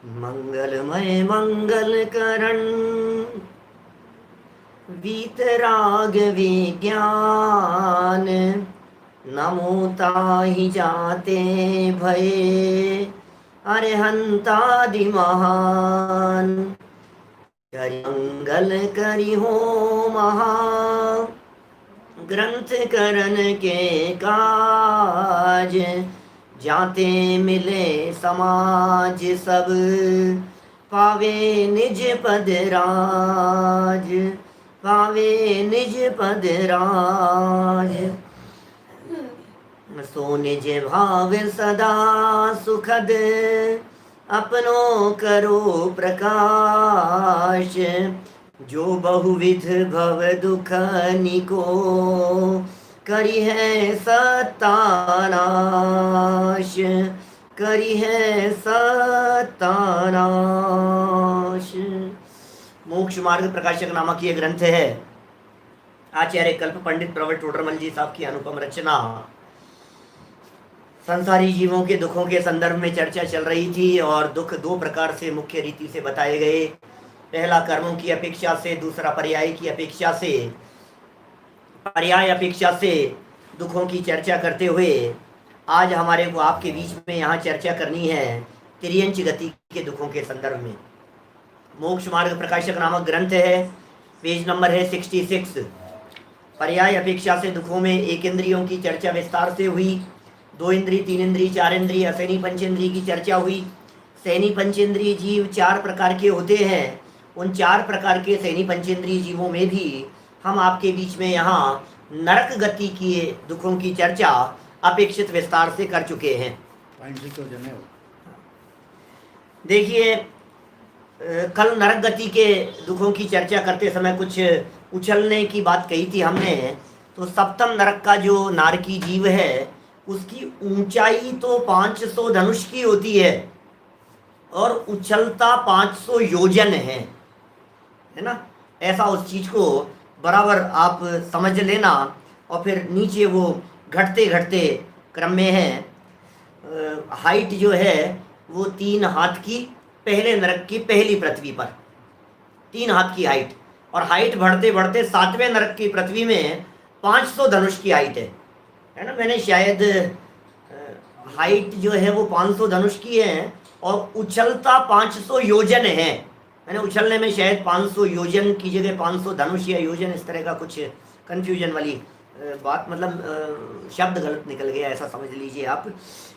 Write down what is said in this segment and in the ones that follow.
मंगलमय मंगल करण वीतराग विज्ञान नमो ताहि जाते भये अरहंतादि महान करि मंगल करि हो महा ग्रंथ करण के काज जाते मिले समाज सब पावे निज पद राज पावे निज पद राज सो निज भाव सदा सुखद अपनो करो प्रकाश जो बहुविध भव दुख निको करी है सत्तानाश करी है सत्तानाश। मोक्ष मार्ग प्रकाशक नामक ये ग्रंथ है आचार्य कल्प पंडित प्रवर टोडरमल जी साहब की अनुपम रचना। संसारी जीवों के दुखों के संदर्भ में चर्चा चल रही थी और दुख दो प्रकार से मुख्य रीति से बताए गए। पहला कर्मों की अपेक्षा से, दूसरा पर्याय की अपेक्षा से। पर्याय अपेक्षा से दुखों की चर्चा करते हुए आज हमारे को आपके बीच में यहाँ चर्चा करनी है तिर्यंच गति के दुखों के संदर्भ में। मोक्ष मार्ग प्रकाशक नामक ग्रंथ है, पेज नंबर है 66। पर्याय अपेक्षा से दुखों में एक इंद्रियों की चर्चा विस्तार से हुई, दो इंद्रिय, तीन इंद्रिय, चार इंद्रिय, असैनी पंचेंद्रिय की चर्चा हुई। सैनी पंचेंद्रिय जीव चार प्रकार के होते हैं। उन चार प्रकार के सैनी पंचेंद्रिय जीवों में भी हम आपके बीच में यहाँ नरक गति की दुखों की चर्चा अपेक्षित विस्तार से कर चुके हैं। देखिए, कल नरक गति के दुखों की चर्चा करते समय कुछ उछलने की बात कही थी हमने। तो सप्तम नरक का जो नारकी जीव है उसकी ऊंचाई तो 500 धनुष की होती है और उछलता 500 योजन है ना। ऐसा उस चीज को बराबर आप समझ लेना। और फिर नीचे वो घटते घटते क्रम में है। हाइट जो है वो 3 हाथ की पहले नरक की पहली पृथ्वी पर 3 हाथ की हाइट, और हाइट बढ़ते बढ़ते 7वें नरक की पृथ्वी में 500 धनुष की हाइट है ना। मैंने शायद हाइट जो है वो 500 धनुष की है और उछलता 500 योजन है। मैंने उछलने में शायद 500 योजन की जगह 500 धनुष या योजन इस तरह का कुछ कंफ्यूजन वाली बात, मतलब शब्द गलत निकल गया, ऐसा समझ लीजिए आप।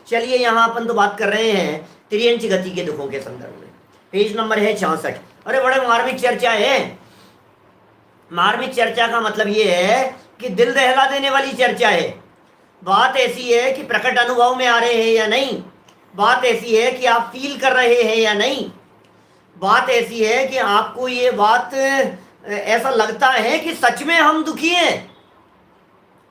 चलिए, यहाँ अपन तो बात कर रहे हैं तिर्यंच गति के दुखों के संदर्भ में। पेज नंबर है 66। अरे बड़े मार्मिक चर्चा है। मार्मिक चर्चा का मतलब ये है कि दिल दहला देने वाली चर्चा है। बात ऐसी है कि प्रकट अनुभव में आ रहे हैं या नहीं, बात ऐसी है कि आप फील कर रहे हैं या नहीं, बात ऐसी है कि आपको ये बात ऐसा लगता है कि सच में हम दुखी हैं,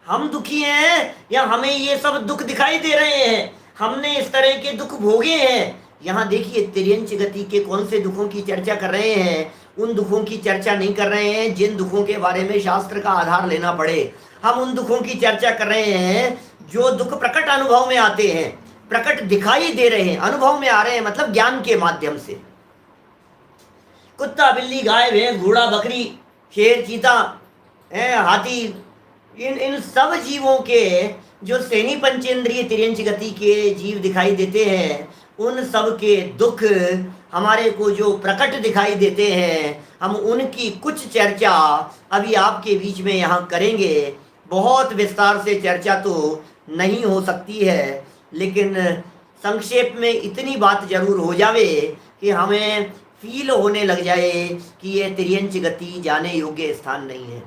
हम दुखी हैं, या हमें ये सब दुख दिखाई दे रहे हैं, हमने इस तरह के दुख भोगे हैं। यहाँ देखिए, तिर्यंच गति के कौन से दुखों की चर्चा कर रहे हैं। उन दुखों की चर्चा नहीं कर रहे हैं जिन दुखों के बारे में शास्त्र का आधार लेना पड़े। हम उन दुखों की चर्चा कर रहे हैं जो दुख प्रकट अनुभव में आते हैं, प्रकट दिखाई दे रहे हैं, अनुभव में आ रहे हैं, मतलब ज्ञान के माध्यम से। कुत्ता, बिल्ली, गाय, भैंस, घोड़ा, बकरी, शेर, चीता, हाथी, इन सब जीवों के जो सैनी पंचेंद्रिय तिर्यंच गति के जीव दिखाई देते हैं, उन सब के दुख हमारे को जो प्रकट दिखाई देते हैं, हम उनकी कुछ चर्चा अभी आपके बीच में यहाँ करेंगे। बहुत विस्तार से चर्चा तो नहीं हो सकती है, लेकिन संक्षेप में इतनी बात जरूर हो जावे कि हमें फील होने लग जाए कि ये तिर्यंच गति जाने योग्य स्थान नहीं है।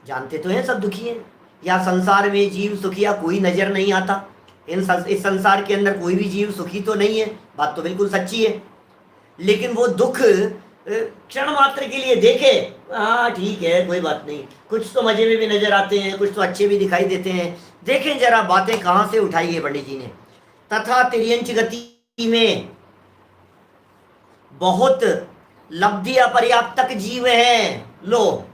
जानते तो हैं सब दुखी हैं, या संसार में जीव सुखिया कोई नजर नहीं आता। इस संसार के अंदर कोई भी जीव सुखी तो नहीं है, बात तो बिल्कुल सच्ची है। लेकिन वो दुख क्षण मात्र के लिए देखे, हाँ ठीक है कोई बात नहीं, कुछ तो मजे में भी नजर आते हैं, कुछ तो अच्छे भी दिखाई देते हैं। देखें जरा बातें कहाँ से उठाई है पंडित जी ने। तथा तिर्यंच गति में बहुत लब्धि अपर्याप्तक जीव हैं। लो,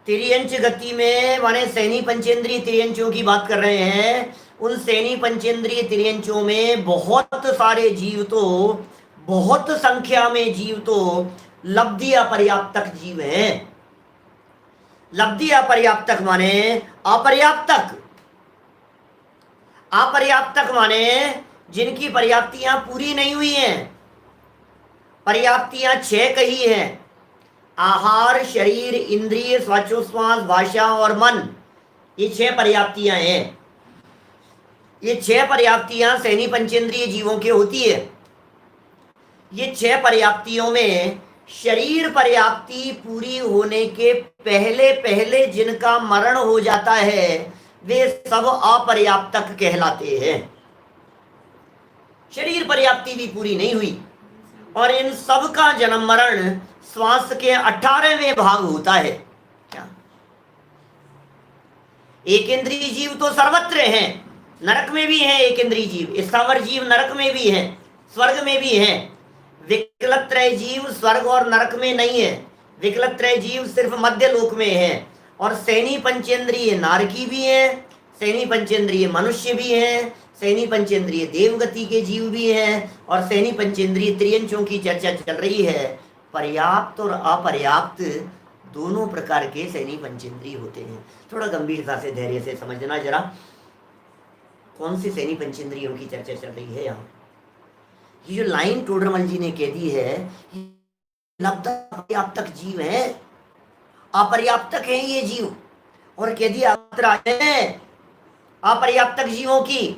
तिर्यंच गति में माने सैनी पंचेंद्रिय तिर्यंचों की बात कर रहे हैं। उन सैनी पंचेंद्रिय तिर्यंचों में बहुत सारे जीव तो, बहुत संख्या में जीव तो लब्धि अपर्याप्तक जीव हैं। लब्धि अपर्याप्तक माने अपर्याप्तक, अपर्याप्तक माने जिनकी पर्याप्तियां पूरी नहीं हुई हैं। पर्याप्तियां 6 कही हैं: आहार, शरीर, इंद्रिय, श्वासोच्छ्वास, भाषा और मन। ये 6 पर्याप्तियां हैं। ये 6 पर्याप्तियां सैनी पंचेंद्रिय जीवों की होती है। ये 6 पर्याप्तियों में शरीर पर्याप्ति पूरी होने के पहले पहले जिनका मरण हो जाता है वे सब अपर्याप्तक कहलाते हैं। शरीर पर्याप्ति भी पूरी नहीं हुई और इन सब का जन्म मरण श्वास के 18वें भाग होता है। क्या एक इंद्रिय जीव तो सर्वत्र हैं, नरक में भी है एक इंद्रिय जीव, स्थावर जीव नरक में भी है, स्वर्ग में भी है। विकलत्रय जीव स्वर्ग और नरक में नहीं है, विकलत्रय जीव सिर्फ मध्य लोक में है। और सैनी पंचेंद्रिय नारकी भी है, सैनी पंचेंद्रिय मनुष्य भी है, सैनी पंचेंद्रिय देवगति के जीव भी हैं, और सैनी पंचेंद्रिय त्रियंचों की चर्चा चल रही है। पर्याप्त और अपर्याप्त दोनों प्रकार के सैनी पंचेंद्रिय होते हैं। थोड़ा गंभीरता से, धैर्य से समझना जरा, कौन सी सैनी पंचेंद्रियों की चर्चा चल रही है यहाँ। ये जो लाइन टोडरमल जी ने कह दी है, लब्ध अपर्याप्तक जीव है, अपर्याप्तक है ये जीव, और कह दिया अपर्याप्तक जीवों की,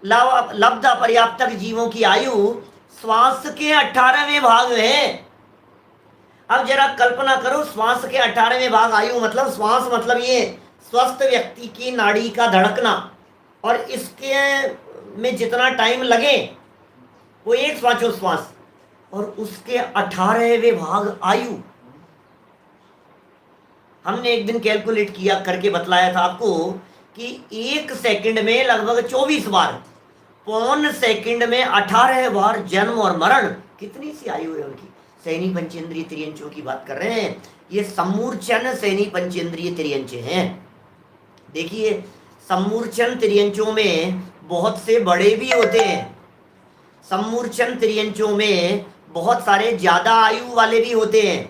लब्ध अपर्याप्तक जीवों की आयु श्वास के 18वें भाग में। अब जरा कल्पना करो, श्वास के 18वें भाग आयु मतलब, श्वास मतलब ये स्वस्थ व्यक्ति की नाड़ी का धड़कना, और इसके में जितना टाइम लगे वो एक श्वासोच्छ्वास, और उसके 18वें भाग आयु। हमने एक दिन कैलकुलेट किया करके बतलाया था आपको कि 1 सेकंड में लगभग 24 बार, पौन सेकंड में 18 बार जन्म और मरण। कितनी सी आयु है उनकी। सैनी पंचेंद्रिय त्रियंचों की बात कर रहे हैं, ये सम्मूर्छन सैनी पंचेंद्रिय त्रियंच हैं। देखिए, सम्मूर्छन त्रियंचों में बहुत से बड़े भी होते हैं, सम्मूर्छन त्रियंचों में बहुत सारे ज्यादा आयु वाले भी होते हैं।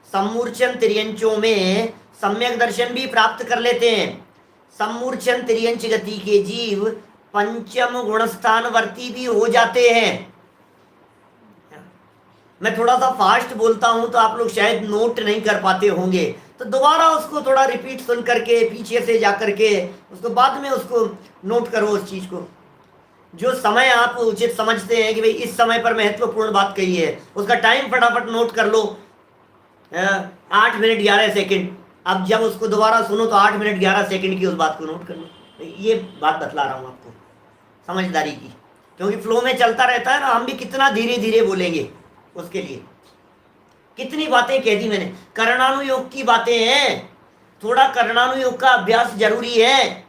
सम्मूर्छन त्रियंचों में सम्यक दर्शन भी प्राप्त कर लेते हैं। सम्मूर्छन त्रियंच गति के जीव पंचम गुणस्थानवर्ती भी हो जाते हैं। मैं थोड़ा सा फास्ट बोलता हूं तो आप लोग शायद नोट नहीं कर पाते होंगे, तो दोबारा उसको थोड़ा रिपीट सुन करके, पीछे से जा करके उसको बाद में उसको नोट करो। उस चीज को जो समय आप उचित समझते हैं कि भाई इस समय पर महत्वपूर्ण बात कही है, उसका टाइम फटाफट नोट कर लो, 8 मिनट 11 सेकंड। अब जब उसको दोबारा सुनो तो 8 मिनट 11 सेकंड की उस बात को नोट कर लो। ये बात बतला रहा हूँ आपको समझदारी की, क्योंकि फ्लो में चलता रहता है ना, हम भी कितना धीरे धीरे बोलेंगे उसके लिए। कितनी बातें कह दी मैंने, कर्णानुयोग की बातें हैं, थोड़ा कर्णानुयोग का अभ्यास जरूरी है।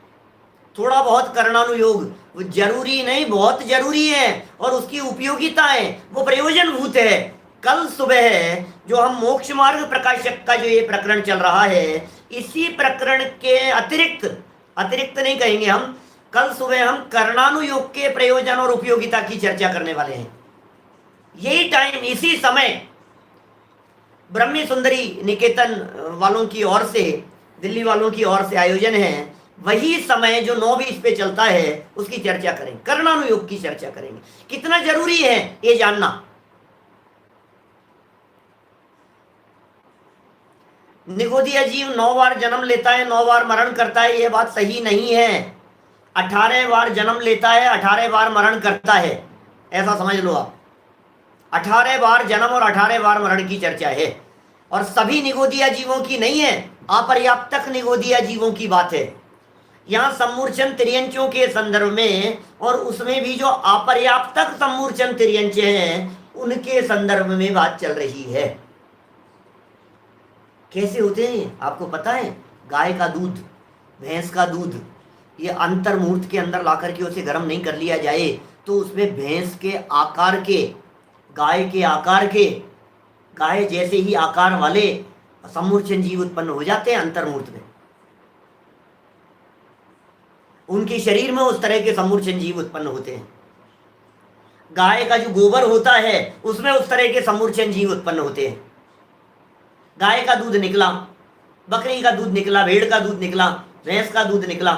थोड़ा बहुत कर्णानुयोग जरूरी नहीं, बहुत जरूरी है, और उसकी उपयोगिताएं वो प्रयोजनभूत है। कल सुबह जो हम मोक्ष मार्ग प्रकाशक का जो ये प्रकरण चल रहा है, इसी प्रकरण के अतिरिक्त, अतिरिक्त नहीं कहेंगे हम, कल सुबह हम कर्णानुयोग के प्रयोजन और उपयोगिता की चर्चा करने वाले हैं। यही टाइम, इसी समय ब्रह्मी सुंदरी निकेतन वालों की ओर से, दिल्ली वालों की ओर से आयोजन है। वही समय जो 9:20 पे चलता है उसकी चर्चा करेंगे, कर्णानुयोग की चर्चा करेंगे। कितना जरूरी है ये जानना। निगोदिया जीव 9 बार जन्म लेता है, 9 बार मरण करता है, यह बात सही नहीं है। 18 बार जन्म लेता है, 18 बार मरण करता है, ऐसा समझ लो आप। 18 बार जन्म और 18 बार मरण की चर्चा है, और सभी निगोदिया जीवों की नहीं है, अपर्याप्तक निगोदिया जीवों की बात है। यहाँ सम्मूर्छन त्रियंचों के संदर्भ में, और उसमें भी जो अपर्याप्तक सम्मूर्छन त्रियंच हैं उनके संदर्भ में बात चल रही है। कैसे होते हैं आपको पता है? गाय का दूध, भैंस का दूध, ये अंतर मुहूर्त के अंदर ला करके उसे गर्म नहीं कर लिया जाए तो उसमें भैंस के आकार के, गाय के आकार के, गाय जैसे ही आकार वाले सम्मूर्छन जीव उत्पन्न हो जाते हैं अंतर मुहूर्त में। उनके शरीर में उस तरह के समूर्छन जीव उत्पन्न होते हैं। गाय का जो गोबर होता है उसमें उस तरह के समूर्छन जीव उत्पन्न होते हैं। गाय का दूध निकला, बकरी का दूध निकला, भेड़ का दूध निकला, भैंस का दूध निकला।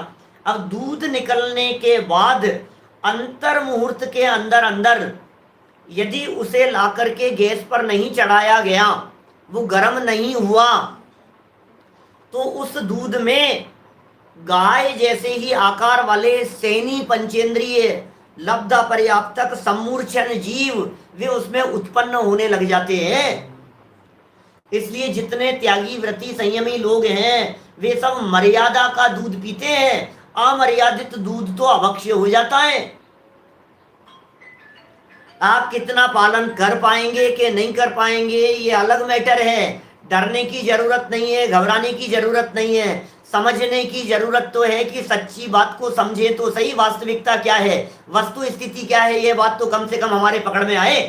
अब दूध निकलने के बाद अंतर मुहूर्त के अंदर अंदर यदि उसे ला करके गैस पर नहीं चढ़ाया गया, वो गर्म नहीं हुआ, तो उस दूध में गाय जैसे ही आकार वाले सेनी पंचेंद्रिय लब्ध पर्याप्तक समूर्छन जीव वे उसमें उत्पन्न होने लग जाते हैं। इसलिए जितने त्यागी व्रती संयमी लोग हैं वे सब मर्यादा का दूध पीते हैं। अमर्यादित दूध तो अभक्ष्य हो जाता है। आप कितना पालन कर पाएंगे कि नहीं कर पाएंगे ये अलग मैटर है। डरने की जरूरत नहीं है, घबराने की जरूरत नहीं है। समझने की जरूरत तो है कि सच्ची बात को समझे तो सही, वास्तविकता क्या है, वस्तु स्थिति क्या है, ये बात तो कम से कम हमारे पकड़ में आए।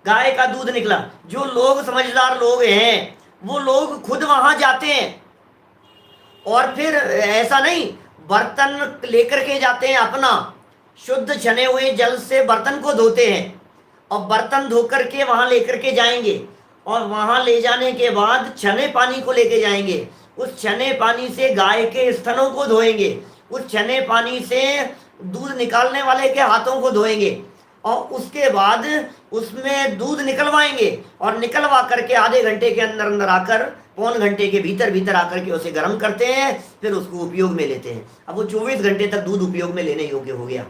गाय का दूध निकला, जो लोग समझदार लोग हैं वो लोग खुद वहां जाते हैं और फिर ऐसा नहीं, बर्तन लेकर के जाते हैं, अपना शुद्ध छने हुए जल से बर्तन को धोते हैं और बर्तन धो करके वहां लेकर के जाएंगे और वहां ले जाने के बाद छने पानी को लेके जाएंगे। उस छने पानी से गाय के स्तनों को धोएंगे, उस छने पानी से दूध निकालने वाले के हाथों को धोएंगे और उसके बाद उसमें दूध निकलवाएंगे और निकलवा करके आधे घंटे के अंदर अंदर आकर, पौन घंटे के भीतर भीतर आकर के उसे गर्म करते हैं, फिर उसको उपयोग में लेते हैं। अब वो 24 घंटे तक दूध उपयोग में लेने योग्य हो गया।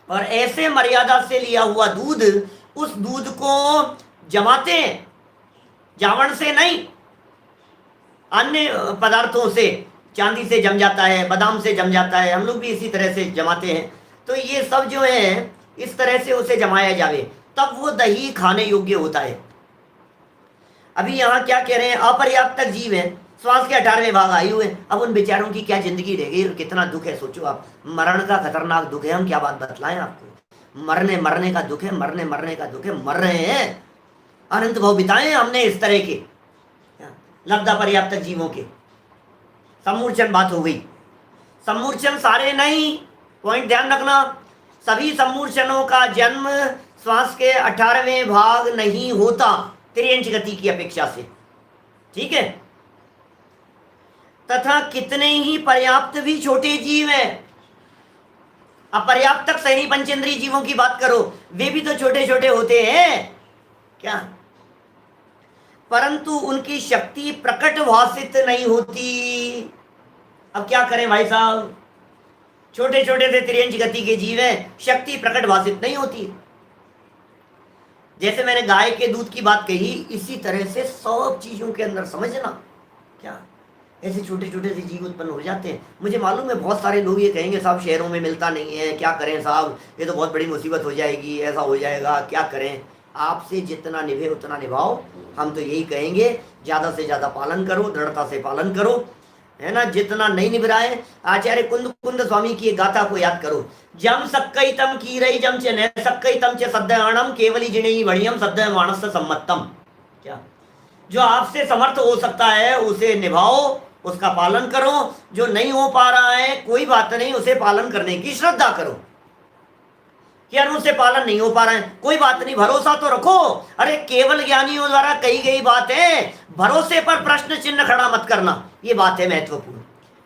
और ऐसे मर्यादा से लिया हुआ दूध, उस दूध को जमाते हैं, जावण से नहीं, अन्य पदार्थों से, चांदी से जम जाता है, बादाम से जम जाता है, हम लोग भी इसी तरह से जमाते हैं। तो ये सब जो है इस तरह से उसे जमाया जावे, तब वो दही खाने योग्य होता है। अभी यहाँ क्या कह रहे हैं, अपर्याप्त जीव है, श्वास के 18वें भाग आयु है। अब उन बेचारों की क्या जिंदगी रह गई और कितना दुख है, सोचो आप। मरण का खतरनाक दुख है, हम क्या बात बतलाएं आपको। मरने का दुख है, मरने का दुख है, मर रहे हैं, अनंत भाव बिताए हमने इस तरह के लब्ध पर्याप्त जीवों के। समूर्छन बात हो गई। समूर्छन सारे नहीं, पॉइंट ध्यान रखना, सभी समूर्छनों का जन्म श्वास के 18वें भाग नहीं होता, तिर्यंच गति की अपेक्षा से, ठीक है। तथा कितने ही पर्याप्त भी छोटे जीव हैं। अब पर्याप्त तक सैनी पंचेंद्रीय जीवों की बात करो, वे भी तो छोटे छोटे होते हैं क्या, परंतु उनकी शक्ति प्रकट भाषित नहीं होती। अब क्या करें भाई साहब, छोटे छोटे से तिर्यंच गति के जीव हैं, शक्ति प्रकट भाषित नहीं होती। जैसे मैंने गाय के दूध की बात कही, इसी तरह से सब चीजों के अंदर समझना, क्या ऐसे छोटे छोटे से जीव उत्पन्न हो जाते हैं। मुझे मालूम है बहुत सारे लोग ये कहेंगे साहब शहरों में मिलता नहीं है, क्या करें साहब, ये तो बहुत बड़ी मुसीबत हो जाएगी, ऐसा हो जाएगा, क्या करें। आपसे जितना निभे उतना निभाओ, हम तो यही कहेंगे, ज़्यादा से ज़्यादा पालन करो, दृढ़ता से पालन करो, है ना। जितना नहीं निभ रहा है, आचार्य कुंद स्वामी की एक गाथा को याद करो, जम सक्कई तम की रही जम चे न सक्कई तम चे सद्यणम केवली जिणे बढ़ियम सद्य मानस सम्मतम। क्या जो आपसे समर्थ हो सकता है उसे निभाओ, उसका पालन करो, जो नहीं हो पा रहा है कोई बात नहीं, उसे पालन करने की श्रद्धा करो। यार मुझसे पालन नहीं हो पा रहा है, कोई बात नहीं, भरोसा तो रखो। अरे केवल ज्ञानियों द्वारा कही गई बात है, भरोसे पर प्रश्न चिन्ह खड़ा मत करना, ये बात है महत्वपूर्ण।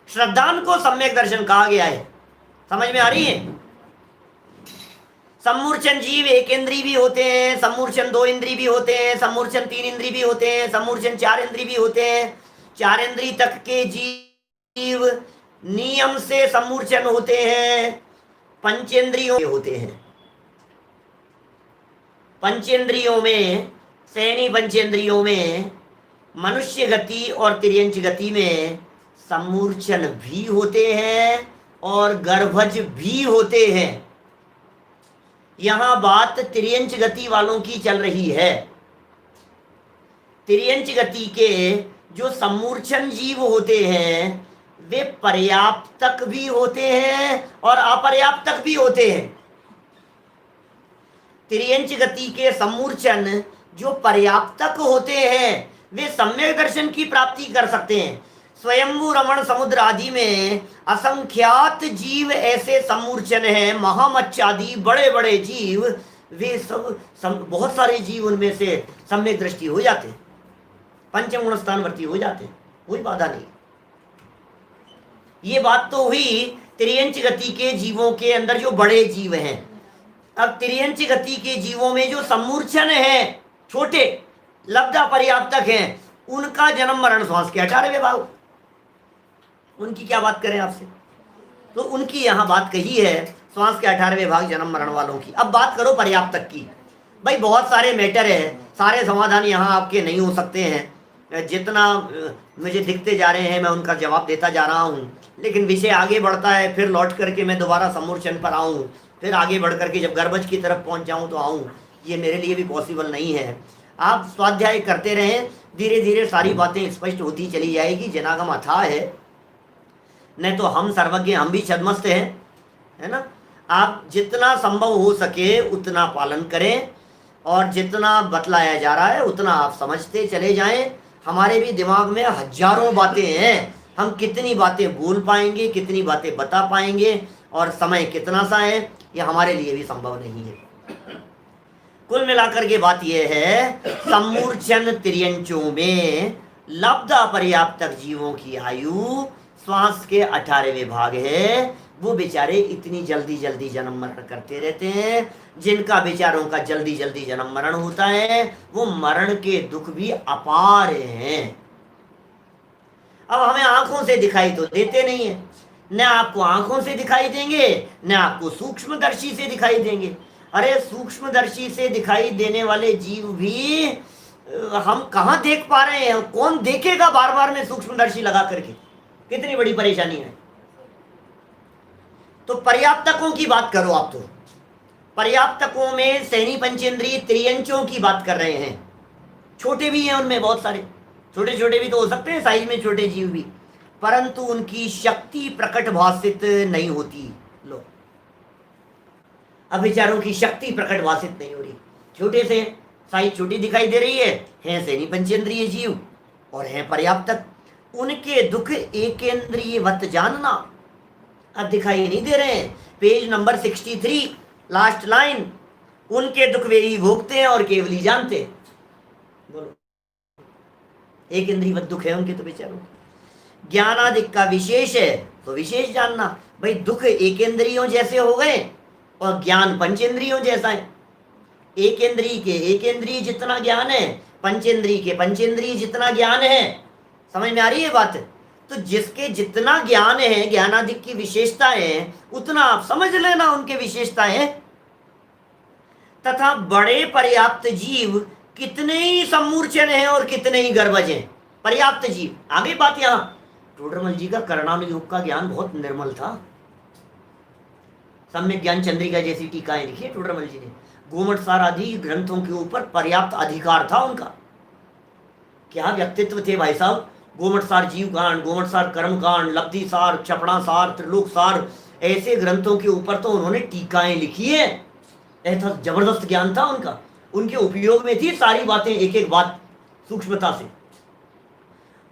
श्रद्धान को सम्यक दर्शन कहा गया है, समझ में आ रही है। सम्मूर्छन जीव एक इंद्री भी होते हैं, सम्मूर्छन 2 इंद्री भी होते हैं, सम्मूर्छन 3 इंद्री भी होते हैं, सम्मूर्छन 4 इंद्री भी होते हैं। 4 इंद्री तक के जीव नियम से सम्मूर्छन होते हैं, पंचेंद्रियों होते हैं। पंचेंद्रियों में, सैनी पंचेंद्रियों में, मनुष्य गति और तिर्यंच गति में सम्मूर्छन भी होते हैं और गर्भज भी होते हैं। यहां बात तिर्यंच गति वालों की चल रही है। तिर्यंच गति के जो सम्मूर्छन जीव होते हैं वे पर्याप्तक भी होते हैं और अपर्याप्तक भी होते हैं। तिर्यंच गति के सम्मूर्छन जो पर्याप्तक होते हैं वे सम्यक दर्शन की प्राप्ति कर सकते हैं। स्वयंभू रमण समुद्र आदि में असंख्यात जीव ऐसे समूर्चन हैं, महामच्छादि बड़े बड़े जीव, वे सब बहुत सारे जीव उनमें से सम्यक दृष्टि हो जाते हैं, पंचम गुण स्थानवर्ती हो जाते हैं, कोई बाधा नहीं। ये बात तो हुई त्रियंच गति के जीवों के अंदर जो बड़े जीव हैं। अब त्रियंच गति के जीवों में जो समूर्छन है, छोटे लब्धा पर्याप्तक हैं, उनका जन्म मरण श्वास के 18वें भाव, उनकी क्या बात करें आपसे। तो उनकी यहाँ बात कही है श्वास के 18वें भाग जन्म मरण वालों की। अब बात करो पर्याप्तक की। भाई बहुत सारे मैटर है, सारे समाधान यहाँ आपके नहीं हो सकते हैं। जितना मुझे दिखते जा रहे हैं मैं उनका जवाब देता जा रहा हूँ, लेकिन विषय आगे बढ़ता है, फिर लौट करके मैं दोबारा समूर्चन पर आऊँ, फिर आगे बढ़ करके जब गर्भज की तरफ पहुँच जाऊँ तो आऊँ, ये मेरे लिए भी पॉसिबल नहीं है। आप स्वाध्याय करते रहें, धीरे धीरे सारी बातें स्पष्ट होती चली जाएगी। जनागम अथाह है, नहीं तो हम सर्वज्ञ, हम भी छद्मस्त हैं, है ना। आप जितना संभव हो सके उतना पालन करें, और जितना बतलाया जा रहा है उतना आप समझते चले जाएं। हमारे भी दिमाग में हजारों बातें हैं, हम कितनी बातें बोल पाएंगे, कितनी बातें बता पाएंगे, और समय कितना सा है, ये हमारे लिए भी संभव नहीं है। कुल मिलाकर के बात यह है, समूर्छन त्रियंचों में लब्ध अपर्याप्तक जीवों की आयु श्वास के 18वें भाग है। वो बेचारे इतनी जल्दी जल्दी जन्म मरण करते रहते हैं, जिनका बेचारों का जल्दी जल्दी जन्म मरण होता है, वो मरण के दुख भी अपार हैं। अब हमें आंखों से दिखाई तो देते नहीं है, न आपको आंखों से दिखाई देंगे, न आपको सूक्ष्मदर्शी से दिखाई देंगे। अरे सूक्ष्मदर्शी से दिखाई देने वाले जीव भी हम कहाँ देख पा रहे हैं, कौन देखेगा बार बार में सूक्ष्मदर्शी लगा करके, कितनी बड़ी परेशानी है। तो पर्याप्तकों की बात करो आप, तो पर्याप्तकों में सैनी पंचेंद्रिय त्रियंचों की बात कर रहे हैं। छोटे भी हैं उनमें, बहुत सारे छोटे छोटे भी तो हो सकते हैं साइज में छोटे जीव भी, परंतु उनकी शक्ति प्रकट भाषित नहीं होती। लो, अब विचारों की शक्ति प्रकट भाषित नहीं हो रही, छोटे से साइज छोटी दिखाई दे रही है सैनी पंचेंद्रिय जीव और है पर्याप्तक। उनके दुख एकेंद्रियवत जानना, अब दिखाई नहीं दे रहे हैं। पेज नंबर 63 लास्ट लाइन, उनके दुख वे ही भोगते हैं और केवल ही जानते हैं। बोलो, एक इंद्रियवत दुख है उनके तो बेचारों। ज्ञानादिक का विशेष है तो विशेष जानना। भाई दुख एक इंद्रियों जैसे हो गए और ज्ञान पंचेंद्रियों जैसा है। एक इंद्रिय के एक इंद्रिय जितना ज्ञान है, पंचेंद्रिय के पंचेंद्रिय जितना ज्ञान है। समझ में आ रही है बात? तो जिसके जितना ज्ञान है, ज्ञानादिक की विशेषताएं, उतना आप समझ लेना उनके विशेषताएं। तथा बड़े पर्याप्त जीव कितने ही सम्मूर्छन हैं और कितने ही गर्भज हैं। पर्याप्त जीव, आगे बात यहां टोडरमल जी का कर्णानुयोग का ज्ञान बहुत निर्मल था। सम्यक ज्ञान चंद्रिका जैसी टीकाएं लिखी टोडरमल जी ने। गोमट सार आदि ग्रंथों के ऊपर पर्याप्त अधिकार था उनका। क्या व्यक्तित्व थे भाई साहब। गोमट सार जीव कांड, गोमट सार कर्म कांड, लब्धि सार, क्षपणा सार, त्रिलोक सार, ऐसे ग्रंथों के ऊपर तो उन्होंने टीकाएं लिखी है। ऐसा जबरदस्त ज्ञान था उनका, उनके उपयोग में थी सारी बातें, एक एक बात सूक्ष्मता से।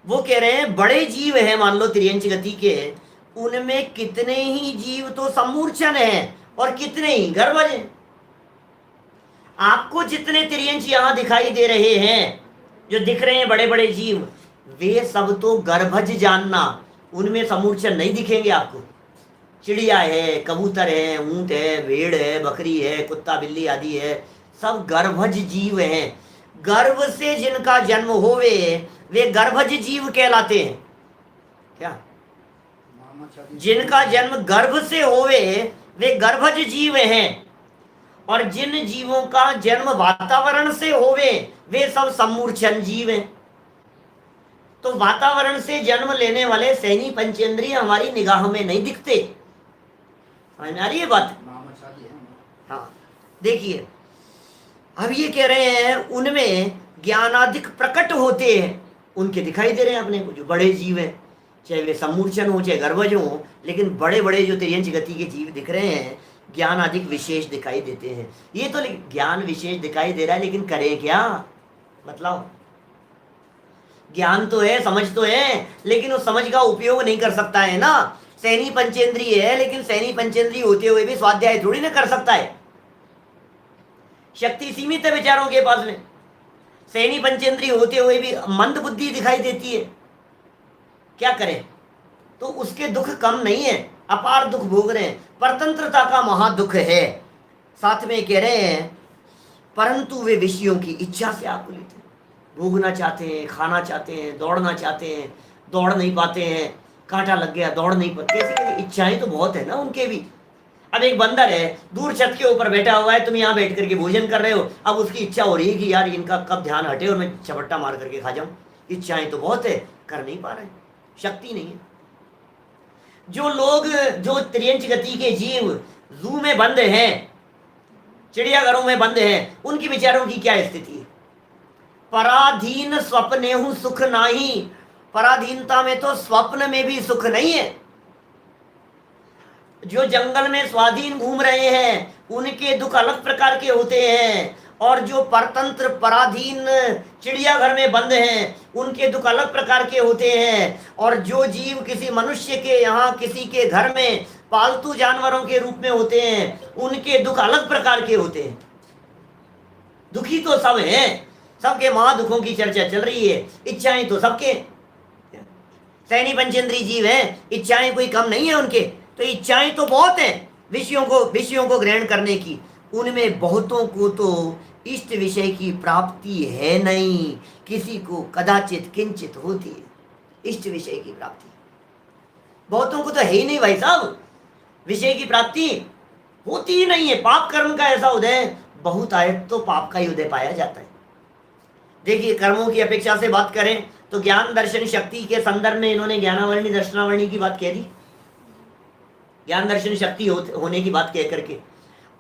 वो कह रहे हैं बड़े जीव हैं, मान लो त्रियंच गति के, उनमें कितने ही जीव तो सम्मूर्छन हैं और कितने ही गर्भज हैं। आपको जितने त्रियंच यहां दिखाई दे रहे हैं, जो दिख रहे हैं बड़े बड़े जीव, वे सब तो गर्भज जानना, उनमें समूर्छन नहीं दिखेंगे आपको। चिड़िया है, कबूतर है, ऊंट है, भेड़ है, बकरी है, कुत्ता बिल्ली आदि है, सब गर्भज जीव हैं। गर्भ से जिनका जन्म होवे वे गर्भज जीव कहलाते हैं। क्या? जिनका जन्म गर्भ से होवे वे गर्भज जीव हैं, और जिन जीवों का जन्म वातावरण से होवे वे सब सम्मूर्छन जीव हैं। तो वातावरण से जन्म लेने वाले सैनी पंचेंद्रिय हमारी निगाह में नहीं दिखते। समझ में आ रही है बात? हाँ, देखिए अब ये कह रहे हैं उनमें ज्ञानाधिक प्रकट होते हैं, उनके दिखाई दे रहे हैं अपने को, जो बड़े जीव हैं, चाहे वे सम्मूर्छन हो चाहे गर्भज हो, लेकिन बड़े बड़े जो त्रियंच गति के जीव दिख रहे हैं, ज्ञान अधिक विशेष दिखाई देते हैं। ये तो ज्ञान विशेष दिखाई दे रहा है, लेकिन करें क्या? बतलाओ। ज्ञान तो है, समझ तो है, लेकिन उस समझ का उपयोग नहीं कर सकता है ना। सैनी पंचेंद्रिय है, लेकिन सैनी पंचेंद्रिय होते हुए भी स्वाध्याय थोड़ी ना कर सकता है। शक्ति सीमित है विचारों के पास में। सैनी पंचेंद्रिय होते हुए भी मंद बुद्धि दिखाई देती है, क्या करें। तो उसके दुख कम नहीं है, अपार दुख भोग रहे हैं, परतंत्रता का महादुख है। साथ में कह रहे हैं परंतु वे विषयों की इच्छा से आकुलित हैं, भोगना चाहते हैं, खाना चाहते हैं, दौड़ना चाहते हैं, दौड़ नहीं पाते हैं, कांटा लग गया दौड़ नहीं पाते। कैसी इच्छाएं तो बहुत है ना उनके भी। अब एक बंदर है, दूर छत के ऊपर बैठा हुआ है, तुम यहाँ बैठ करके भोजन कर रहे हो, अब उसकी इच्छा हो रही है कि यार इनका कब ध्यान हटे और मैं झपट्टा मार करके खा जाऊं। इच्छाएं तो बहुत है, कर नहीं पा रहे, शक्ति नहीं है। जो लोग, जो त्रियंच गति के जीव जू में बंद हैं, चिड़ियाघरों में बंद हैं, उनकी विचारों की क्या स्थिति है। पराधीन स्वप्नेहु सुख नाही, पराधीनता में तो स्वप्न में भी सुख नहीं है। जो जंगल में स्वाधीन घूम रहे हैं उनके दुख अलग प्रकार के होते हैं, और जो परतंत्र पराधीन चिड़ियाघर में बंद हैं उनके दुख अलग प्रकार के होते हैं। और जो जीव किसी मनुष्य के यहाँ किसी के घर में पालतू जानवरों के रूप में होते हैं उनके दुख अलग प्रकार के होते हैं। दुखी तो सब हैं, सबके महादुखों की चर्चा चल रही है। इच्छाएं तो सबके, सैनी पंचेंद्रिय जीव हैं, इच्छाएं कोई कम नहीं है उनके। तो इच्छाएं तो बहुत हैं विषयों को ग्रहण करने की, उनमें बहुतों को तो इष्ट विषय की प्राप्ति है नहीं, किसी को कदाचित किंचित होती है इष्ट विषय की प्राप्ति, बहुतों को तो है ही नहीं भाई साहब, विषय की प्राप्ति होती ही नहीं है। पाप कर्म का ऐसा उदय, बहुत आए तो पाप का ही उदय पाया जाता है। देखिए कर्मों की अपेक्षा से बात करें तो ज्ञान दर्शन शक्ति के संदर्भ में इन्होंने ज्ञानावरणी दर्शनावरणी की बात कह दी, ज्ञान दर्शन शक्ति होने की बात कह करके,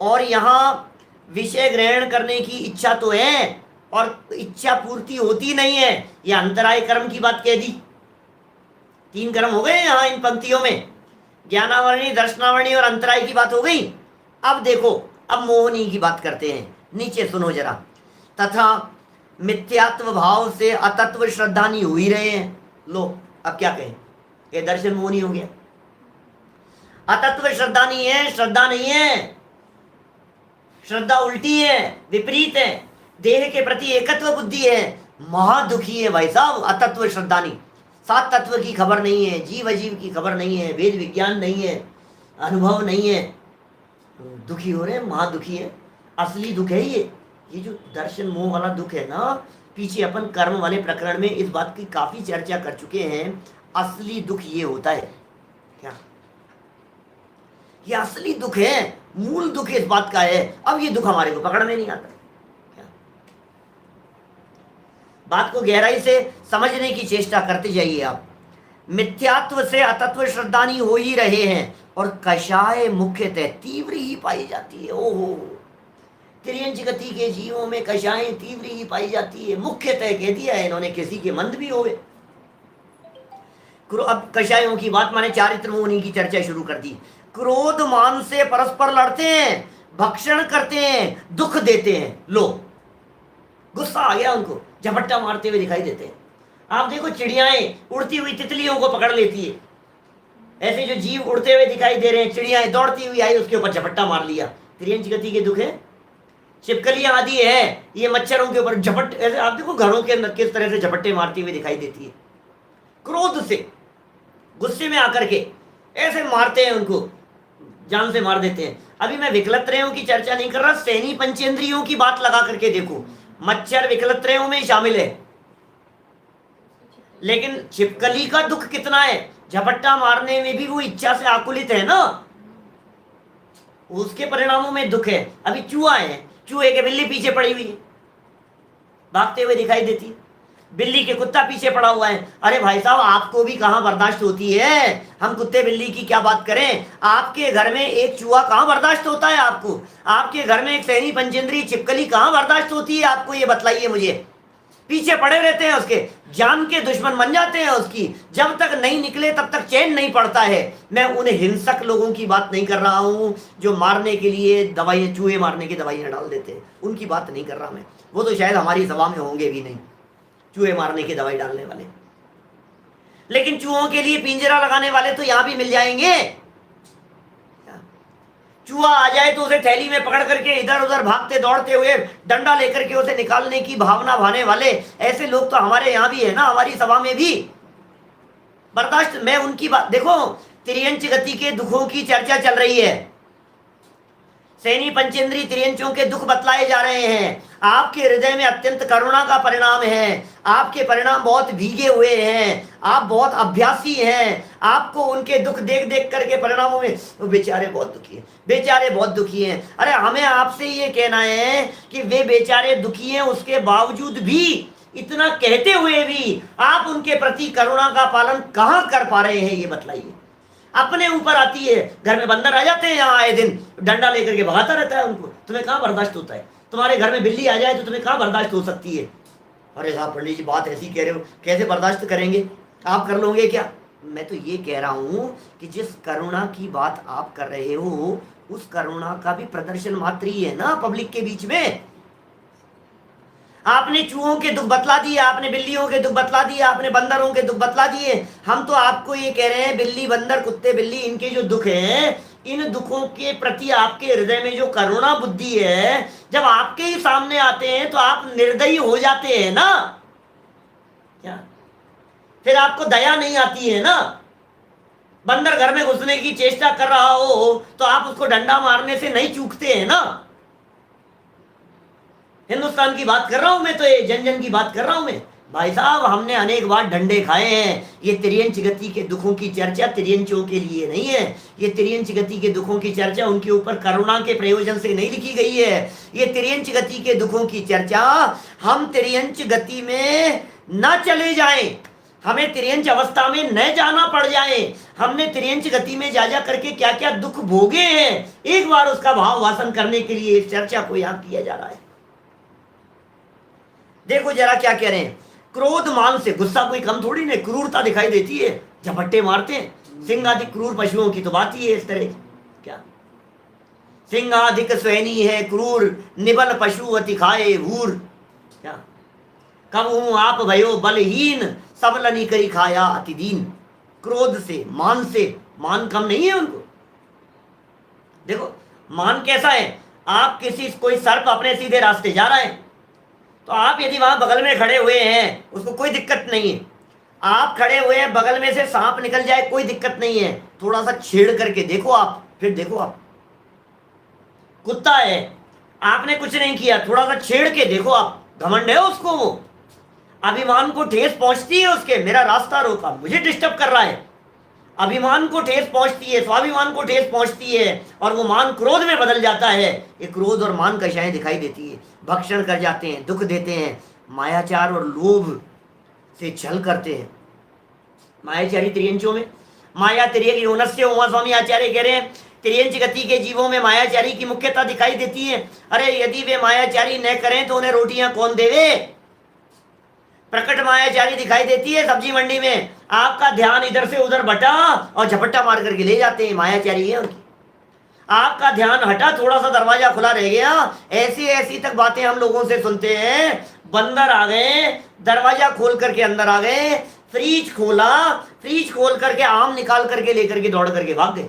और यहाँ विषय ग्रहण करने की इच्छा तो है और इच्छा पूर्ति होती नहीं है, यह अंतराय कर्म की बात कह दी। 3 कर्म हो गए यहाँ इन पंक्तियों में, ज्ञानावरणी दर्शनावरणी और अंतराय की बात हो गई। अब देखो, अब मोहनी की बात करते हैं, नीचे सुनो जरा। तथा मिथ्यात्व भाव से अतत्व श्रद्धानी हो ही रहे हैं। लो अब क्या कहें, ये दर्शन मोहनी हो गया। अतत्व श्रद्धा नहीं है, श्रद्धा नहीं है, श्रद्धा उल्टी है, विपरीत है, देह के प्रति एकत्व बुद्धि है, महादुखी है भाई साहब। अतत्व श्रद्धा नहीं, 7 तत्व की खबर नहीं है, जीव अजीव की खबर नहीं है, वेद विज्ञान नहीं है, अनुभव नहीं है, दुखी हो रहे हैं, महादुखी है। असली दुख है ये जो दर्शन मोह वाला दुख है ना। पीछे अपन कर्म वाले प्रकरण में इस बात की काफी चर्चा कर चुके हैं। असली दुख ये होता है क्या, ये असली दुख है, मूल दुख इस बात का है। अब ये दुख हमारे को पकड़ में नहीं आता क्या? बात को गहराई से समझने की चेष्टा करते जाइए आप। मिथ्यात्व से अतत्व श्रद्धानी हो ही रहे हैं, और कषाय मुख्यतः तीव्र ही पाई जाती है। ओहो, त्रियंच गति के जीवों में कषाय तीव्र ही पाई जाती है, मुख्यतः कह दिया है इन्होंने, किसी के मंद भी होवे। अब कषायों की बात माने चारित्र मोहनी की चर्चा शुरू कर दी। क्रोध मान से परस्पर लड़ते हैं, भक्षण करते हैं, दुख देते हैं। लो गुस्सा आ गया उनको, झपट्टा मारते हुए दिखाई देते हैं। आप देखो चिड़ियाएं उड़ती हुई तितलियों को पकड़ लेती है, ऐसे जो जीव उड़ते हुए दिखाई दे रहे हैं, चिड़ियाएं दौड़ती हुई आई उसके ऊपर झपट्टा मार लिया। त्रियंच गति के दुख है। छिपकलियां आदि है, ये मच्छरों के ऊपर झपट, ऐसे आप देखो घरों के अंदर किस तरह से झपट्टे मारती हुई दिखाई देती है। क्रोध से, गुस्से में आकर के ऐसे मारते हैं, उनको जान से मार देते हैं। अभी मैं विकलत्रयों की चर्चा नहीं कर रहा, सैनी पंचेंद्रियों की बात लगा करके देखो। मच्छर विकलत्रयों में शामिल है, लेकिन छिपकली का दुख कितना है, झपट्टा मारने में भी वो इच्छा से आकुलित है ना, उसके परिणामों में दुख है। अभी चूहा है, चूहे के बिल्ली पीछे पड़ी हुई है, भागते हुए दिखाई देती है, बिल्ली के कुत्ता पीछे पड़ा हुआ है। अरे भाई साहब, आपको भी कहां बर्दाश्त होती है, हम कुत्ते बिल्ली की क्या बात करें। आपके घर में एक चूहा कहां बर्दाश्त होता है आपको, आपके घर में एक सैनी पंचेंद्रिय छिपकली कहां बर्दाश्त होती है आपको, ये बतलाइए मुझे। पीछे पड़े रहते हैं उसके, जान के दुश्मन बन जाते हैं उसकी, जब तक नहीं निकले तब तक चैन नहीं पड़ता है। मैं उन हिंसक लोगों की बात नहीं कर रहा हूं जो मारने के लिए दवाइयां, चूहे मारने की दवाइयां डाल देते हैं, उनकी बात नहीं कर रहा मैं, वो तो शायद हमारी सभा में होंगे भी नहीं। चूहे मारने की दवाई डालने वाले। लेकिन चूहों के लिए पिंजरा लगाने वाले तो यहां भी मिल जाएंगे। चूहा आ जाए तो उसे थैली में पकड़ करके इधर उधर भागते दौड़ते हुए डंडा लेकर के उसे निकालने की भावना भाने वाले ऐसे लोग तो हमारे यहां भी है ना, हमारी सभा में भी। बर्दाश्त, मैं उनकी बात देखो, त्रियंच गति के दुखों की चर्चा चल रही है, सैनी पंचेंद्री त्रियंचों के दुख बतलाए जा रहे हैं। आपके हृदय में अत्यंत करुणा का परिणाम है, आपके परिणाम बहुत भीगे हुए हैं, आप बहुत अभ्यासी हैं, आपको उनके दुख देख देख करके परिणामों में वो बेचारे बहुत दुखी हैं, बेचारे बहुत दुखी हैं। अरे हमें आपसे ये कहना है कि वे बेचारे दुखी हैं, उसके बावजूद भी, इतना कहते हुए भी आप उनके प्रति करुणा का पालन कहां कर पा रहे हैं, ये बतलाइए। अपने ऊपर आती है, घर में बंदर आ जाते हैं यहाँ आए दिन, डंडा लेकर के भगाता रहता है उनको, तुम्हें कहाँ बर्दाश्त होता है? तुम्हारे घर में बिल्ली आ जाए तो तुम्हें कहाँ बर्दाश्त हो सकती है? अरे साहब पंडित जी बात ऐसी कह रहे हो, कैसे बर्दाश्त करेंगे? आप कर लोगे क्या? मैं तो ये कह रहा हूं कि जिस करुणा की बात आप कर रहे हो उस करुणा का भी प्रदर्शन मात्र ही है ना पब्लिक के बीच में। आपने चूहों के दुख बतला दिए, आपने बिल्लियों के दुख बतला दिए, आपने बंदरों के दुख बतला दिए। हम तो आपको ये कह रहे हैं, बिल्ली बंदर कुत्ते बिल्ली इनके जो दुख हैं, इन दुखों के प्रति आपके हृदय में जो करुणा बुद्धि है, जब आपके ही सामने आते हैं तो आप निर्दयी हो जाते हैं ना, क्या फिर आपको दया नहीं आती है ना? बंदर घर में घुसने की चेष्टा कर रहा हो तो आप उसको डंडा मारने से नहीं चूकते हैं ना। हिंदुस्तान की बात कर रहा हूं मैं, तो ये जन जन की बात कर रहा हूं मैं। भाई साहब हमने अनेक बार डंडे खाए हैं। ये त्रियंच गति के दुखों की चर्चा त्रियंचों के लिए नहीं है, ये त्रियंच गति के दुखों की चर्चा उनके ऊपर करुणा के प्रयोजन से नहीं लिखी गई है। ये त्रियंच गति के दुखों की चर्चा हम त्रियंच गति में न चले जाएं, हमें त्रियंच अवस्था में न जाना पड़ जाए, हमने त्रियंच गति में जा जा करके क्या क्या दुख भोगे हैं, एक बार उसका भाव वासन करने के लिए इस चर्चा को यहाँ किया जा रहा है। देखो जरा क्या कह रहे हैं, क्रोध मान से, गुस्सा कोई कम थोड़ी नहीं, क्रूरता दिखाई देती है, झपट्टे मारते हैं। सिंह आदि क्रूर पशुओं की तो बात ही है इस तरह की। क्या सिंह अधिक स्वैनी है क्रूर, निबल पशु अति खाए भूर। क्या कब हूं आप भयो बलहीन, सबलनी करी खाया अति दीन। क्रोध से, मान कम नहीं है उनको। देखो मान कैसा है, आप किसी कोई सर्प अपने सीधे रास्ते जा रहा है तो आप यदि वहां बगल में खड़े हुए हैं उसको कोई दिक्कत नहीं है, आप खड़े हुए हैं बगल में से सांप निकल जाए कोई दिक्कत नहीं है, थोड़ा सा छेड़ करके देखो आप, फिर देखो आप। कुत्ता है, आपने कुछ नहीं किया, थोड़ा सा छेड़ के देखो आप, घमंड है उसको, वो अभिमान को ठेस पहुंचती है उसके, मेरा रास्ता रोका, मुझे डिस्टर्ब कर रहा है, अभिमान को ठेस पहुंचती है, स्वाभिमान को ठेस पहुंचती है और वो मान क्रोध में बदल जाता है। ये क्रोध और मान कशाएं दिखाई देती है, भक्षण कर जाते हैं, दुख देते हैं, मायाचार और लोभ से छल करते हैं। मायाचारी त्रियंचों में माया त्रिय योनस्य उमा स्वामी आचार्य कह रहे हैं, त्रियंच गति के जीवों में मायाचारी की मुख्यता दिखाई देती है। अरे यदि वे मायाचारी न करें तो उन्हें रोटियां कौन देवे? प्रकट मायाचारी दिखाई देती है सब्जी मंडी में, आपका ध्यान इधर से उधर बटा और झपट्टा मार करके ले जाते हैं, मायाचारी है उनकी। आपका ध्यान हटा, थोड़ा सा दरवाजा खुला रह गया, ऐसी ऐसी तक बातें हम लोगों से सुनते हैं। बंदर आ गए, दरवाजा खोल करके अंदर आ गए, फ्रिज खोला, फ्रिज खोल करके आम निकाल करके लेकर के दौड़ करके भाग गए।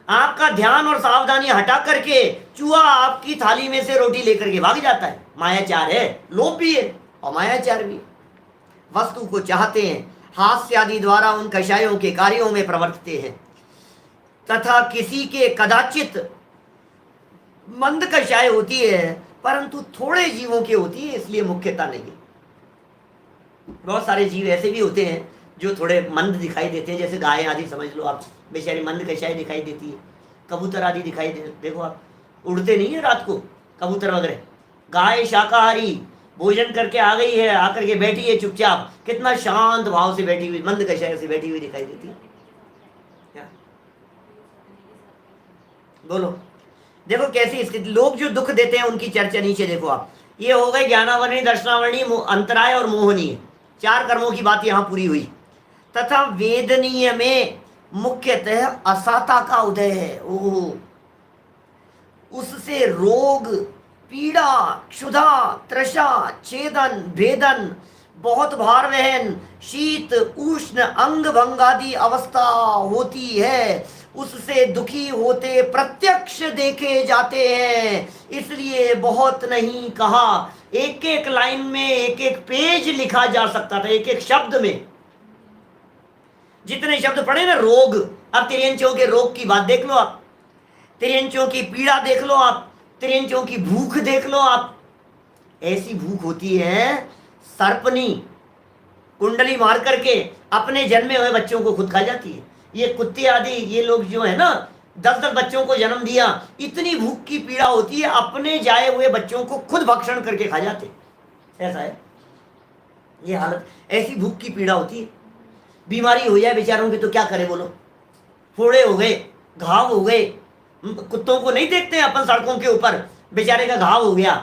आपका ध्यान और सावधानी हटा करके चूहा आपकी थाली में से रोटी लेकर के भाग जाता है। मायाचार है, लोभ भी है और मायाचार भी है। वस्तु को चाहते हैं, हास्य आदि द्वारा उन कषायों के कार्यों में प्रवर्तते हैं तथा किसी के कदाचित मंद कषाय होती है परंतु थोड़े जीवों की होती है, इसलिए मुख्यता नहीं है। बहुत सारे जीव ऐसे भी होते हैं जो थोड़े मंद दिखाई देते हैं, जैसे गाय आदि समझ लो आप, बेचारी मंद कषाय दिखाई देती है। कबूतर आदि दिखाई दे, देखो आप उड़ते नहीं है रात को कबूतर वगैरह। गाय शाकाहारी, भोजन करके आ गई है, आकर के बैठी है चुपचाप, कितना शांत भाव से बैठी हुई, मंद कषाय से बैठी हुई दिखाई देती है। क्या बोलो, देखो कैसी स्थिति। लोग जो दुख देते हैं उनकी चर्चा नीचे देखो आप। ये हो गए ज्ञानावर्णी, दर्शनावर्णी, अंतराय और मोहनीय, चार कर्मों की बात यहां पूरी हुई। तथा वेदनीय में मुख्यतः असाता का उदय है। ओह, उससे रोग पीड़ा, क्षुधा, तृषा, छेदन, भेदन, बहुत भार वहन, शीत, उष्ण, अंग भंग आदि अवस्था होती है, उससे दुखी होते प्रत्यक्ष देखे जाते हैं। इसलिए बहुत नहीं कहा, एक एक लाइन में एक एक पेज लिखा जा सकता था, एक एक शब्द में। जितने शब्द पढ़े ना, रोग, अब तिर्यंचों के रोग की बात देख लो आप, तिर्यंचों की पीड़ा देख लो आप, तिर्यंचों की भूख देख लो आप। ऐसी भूख होती है, सर्पनी कुंडली मार करके अपने जन्मे हुए बच्चों को खुद खा जाती है। ये कुत्ते आदि ये लोग जो है ना, 10-10 बच्चों को जन्म दिया, इतनी भूख की पीड़ा होती है, अपने जाए हुए बच्चों को खुद भक्षण करके खा जाते। ऐसा है ये हालत, ऐसी भूख की पीड़ा होती है। बीमारी हो जाए बेचारों की तो क्या करे बोलो, फोड़े हो गए, घाव हो गए। कुत्तों को नहीं देखते हैं अपन सड़कों के ऊपर, बेचारे का घाव हो गया,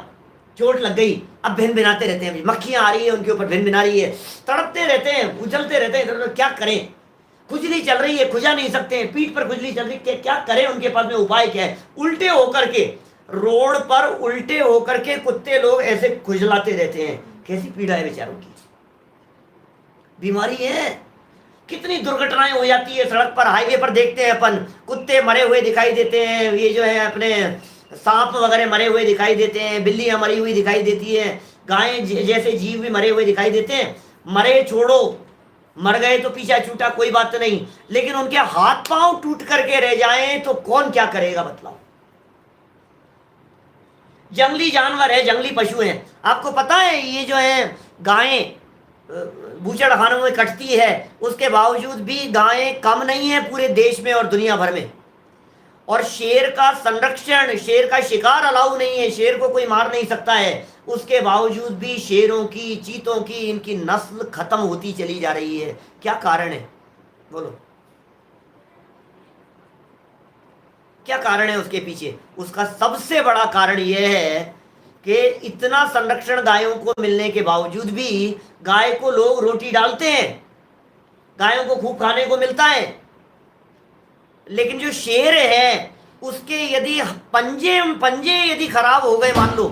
चोट लग गई, अब भिन भिनाते रहते हैं, मक्खियां आ रही है उनके ऊपर, भिन भिना रही है, तड़पते रहते हैं, उछलते रहते हैं इधर उधर। क्या करें, खुजली चल रही है, खुजा नहीं सकते हैं, पीठ पर खुजली चल रही है, क्या करें, उनके पास में उपाय क्या है? उल्टे होकर के, रोड पर उल्टे होकर के कुत्ते लोग ऐसे खुजलाते रहते हैं। कैसी पीड़ा है बेचारों की, बीमारी है। कितनी दुर्घटनाएं हो जाती है सड़क पर, हाईवे पर देखते हैं अपन, कुत्ते मरे हुए दिखाई देते हैं, ये जो है अपने सांप वगैरह मरे हुए दिखाई देते हैं, बिल्लियां मरी हुई दिखाई देती है, गायें जैसे जीव भी मरे हुए दिखाई देते हैं। मरे छोड़ो, मर गए तो पीछा छूटा, कोई बात नहीं, लेकिन उनके हाथ पांव टूट करके रह जाएं तो कौन क्या करेगा बतलाओ। जंगली जानवर है, जंगली पशु हैं, आपको पता है ये जो है गायें बूचड़खानों में कटती है, उसके बावजूद भी गायें कम नहीं है पूरे देश में और दुनिया भर में। और शेर का संरक्षण, शेर का शिकार अलाउ नहीं है, शेर को कोई मार नहीं सकता है, उसके बावजूद भी शेरों की, चीतों की, इनकी नस्ल खत्म होती चली जा रही है। क्या कारण है बोलो, क्या कारण है उसके पीछे? उसका सबसे बड़ा कारण यह है कि इतना संरक्षण गायों को मिलने के बावजूद भी गाय को लोग रोटी डालते हैं, गायों को खूब खाने को मिलता है, लेकिन जो शेर है उसके यदि पंजे यदि खराब हो गए, मान लो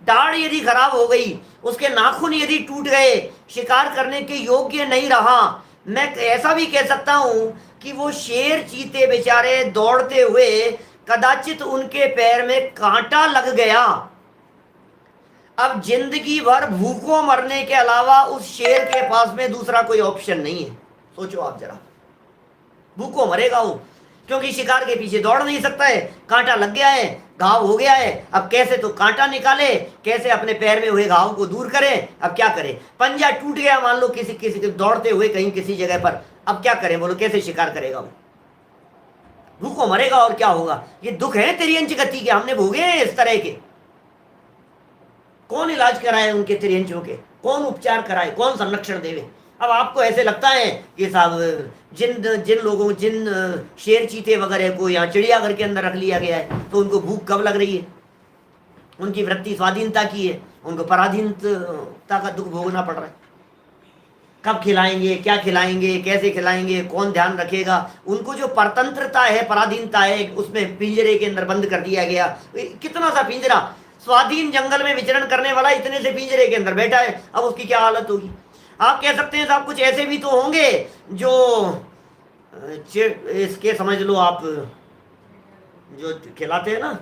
दाढ़ यदि खराब हो गई, उसके नाखून यदि टूट गए, शिकार करने के योग्य नहीं रहा, मैं ऐसा भी कह सकता हूं कि वो शेर चीते बेचारे दौड़ते हुए कदाचित उनके पैर में कांटा लग गया, अब जिंदगी भर भूखों मरने के अलावा उस शेर के पास में दूसरा कोई ऑप्शन नहीं है। सोचो आप जरा, भूखों मरेगा वो, क्योंकि शिकार के पीछे दौड़ नहीं सकता है, कांटा लग गया है, घाव हो गया है, अब कैसे तो कांटा निकाले, कैसे अपने पैर में हुए घाव को दूर करे, अब क्या करे? पंजा टूट गया मान लो किसी किसी के दौड़ते हुए कहीं किसी जगह पर, अब क्या करें बोलो, कैसे शिकार करेगा वो? भूखों मरेगा और क्या होगा। ये दुख है तिर्यंच गति के, हमने भोगे हैं इस तरह के। कौन इलाज कराए उनके तिर्यंचों के, कौन उपचार कराए, कौन संरक्षण देवे? अब आपको ऐसे लगता है कि साहब जिन लोगों, जिन शेर चीते वगैरह को यहाँ चिड़ियाघर के अंदर रख लिया गया है तो उनको भूख कब लग रही है? उनकी वृत्ति स्वाधीनता की है, उनको पराधीनता का दुख भोगना पड़ रहा है। कब खिलाएंगे, क्या खिलाएंगे, कैसे खिलाएंगे, कौन ध्यान रखेगा? उनको जो परतंत्रता है, पराधीनता है, उसमें पिंजरे के अंदर बंद कर दिया गया। कितना सा पिंजरा, स्वाधीन जंगल में विचरण करने वाला इतने से पिंजरे के अंदर बैठा है, अब उसकी क्या हालत होगी? आप कह सकते हैं साहब कुछ ऐसे भी तो होंगे जो इसके समझ लो आप, जो खिलाते हैं ना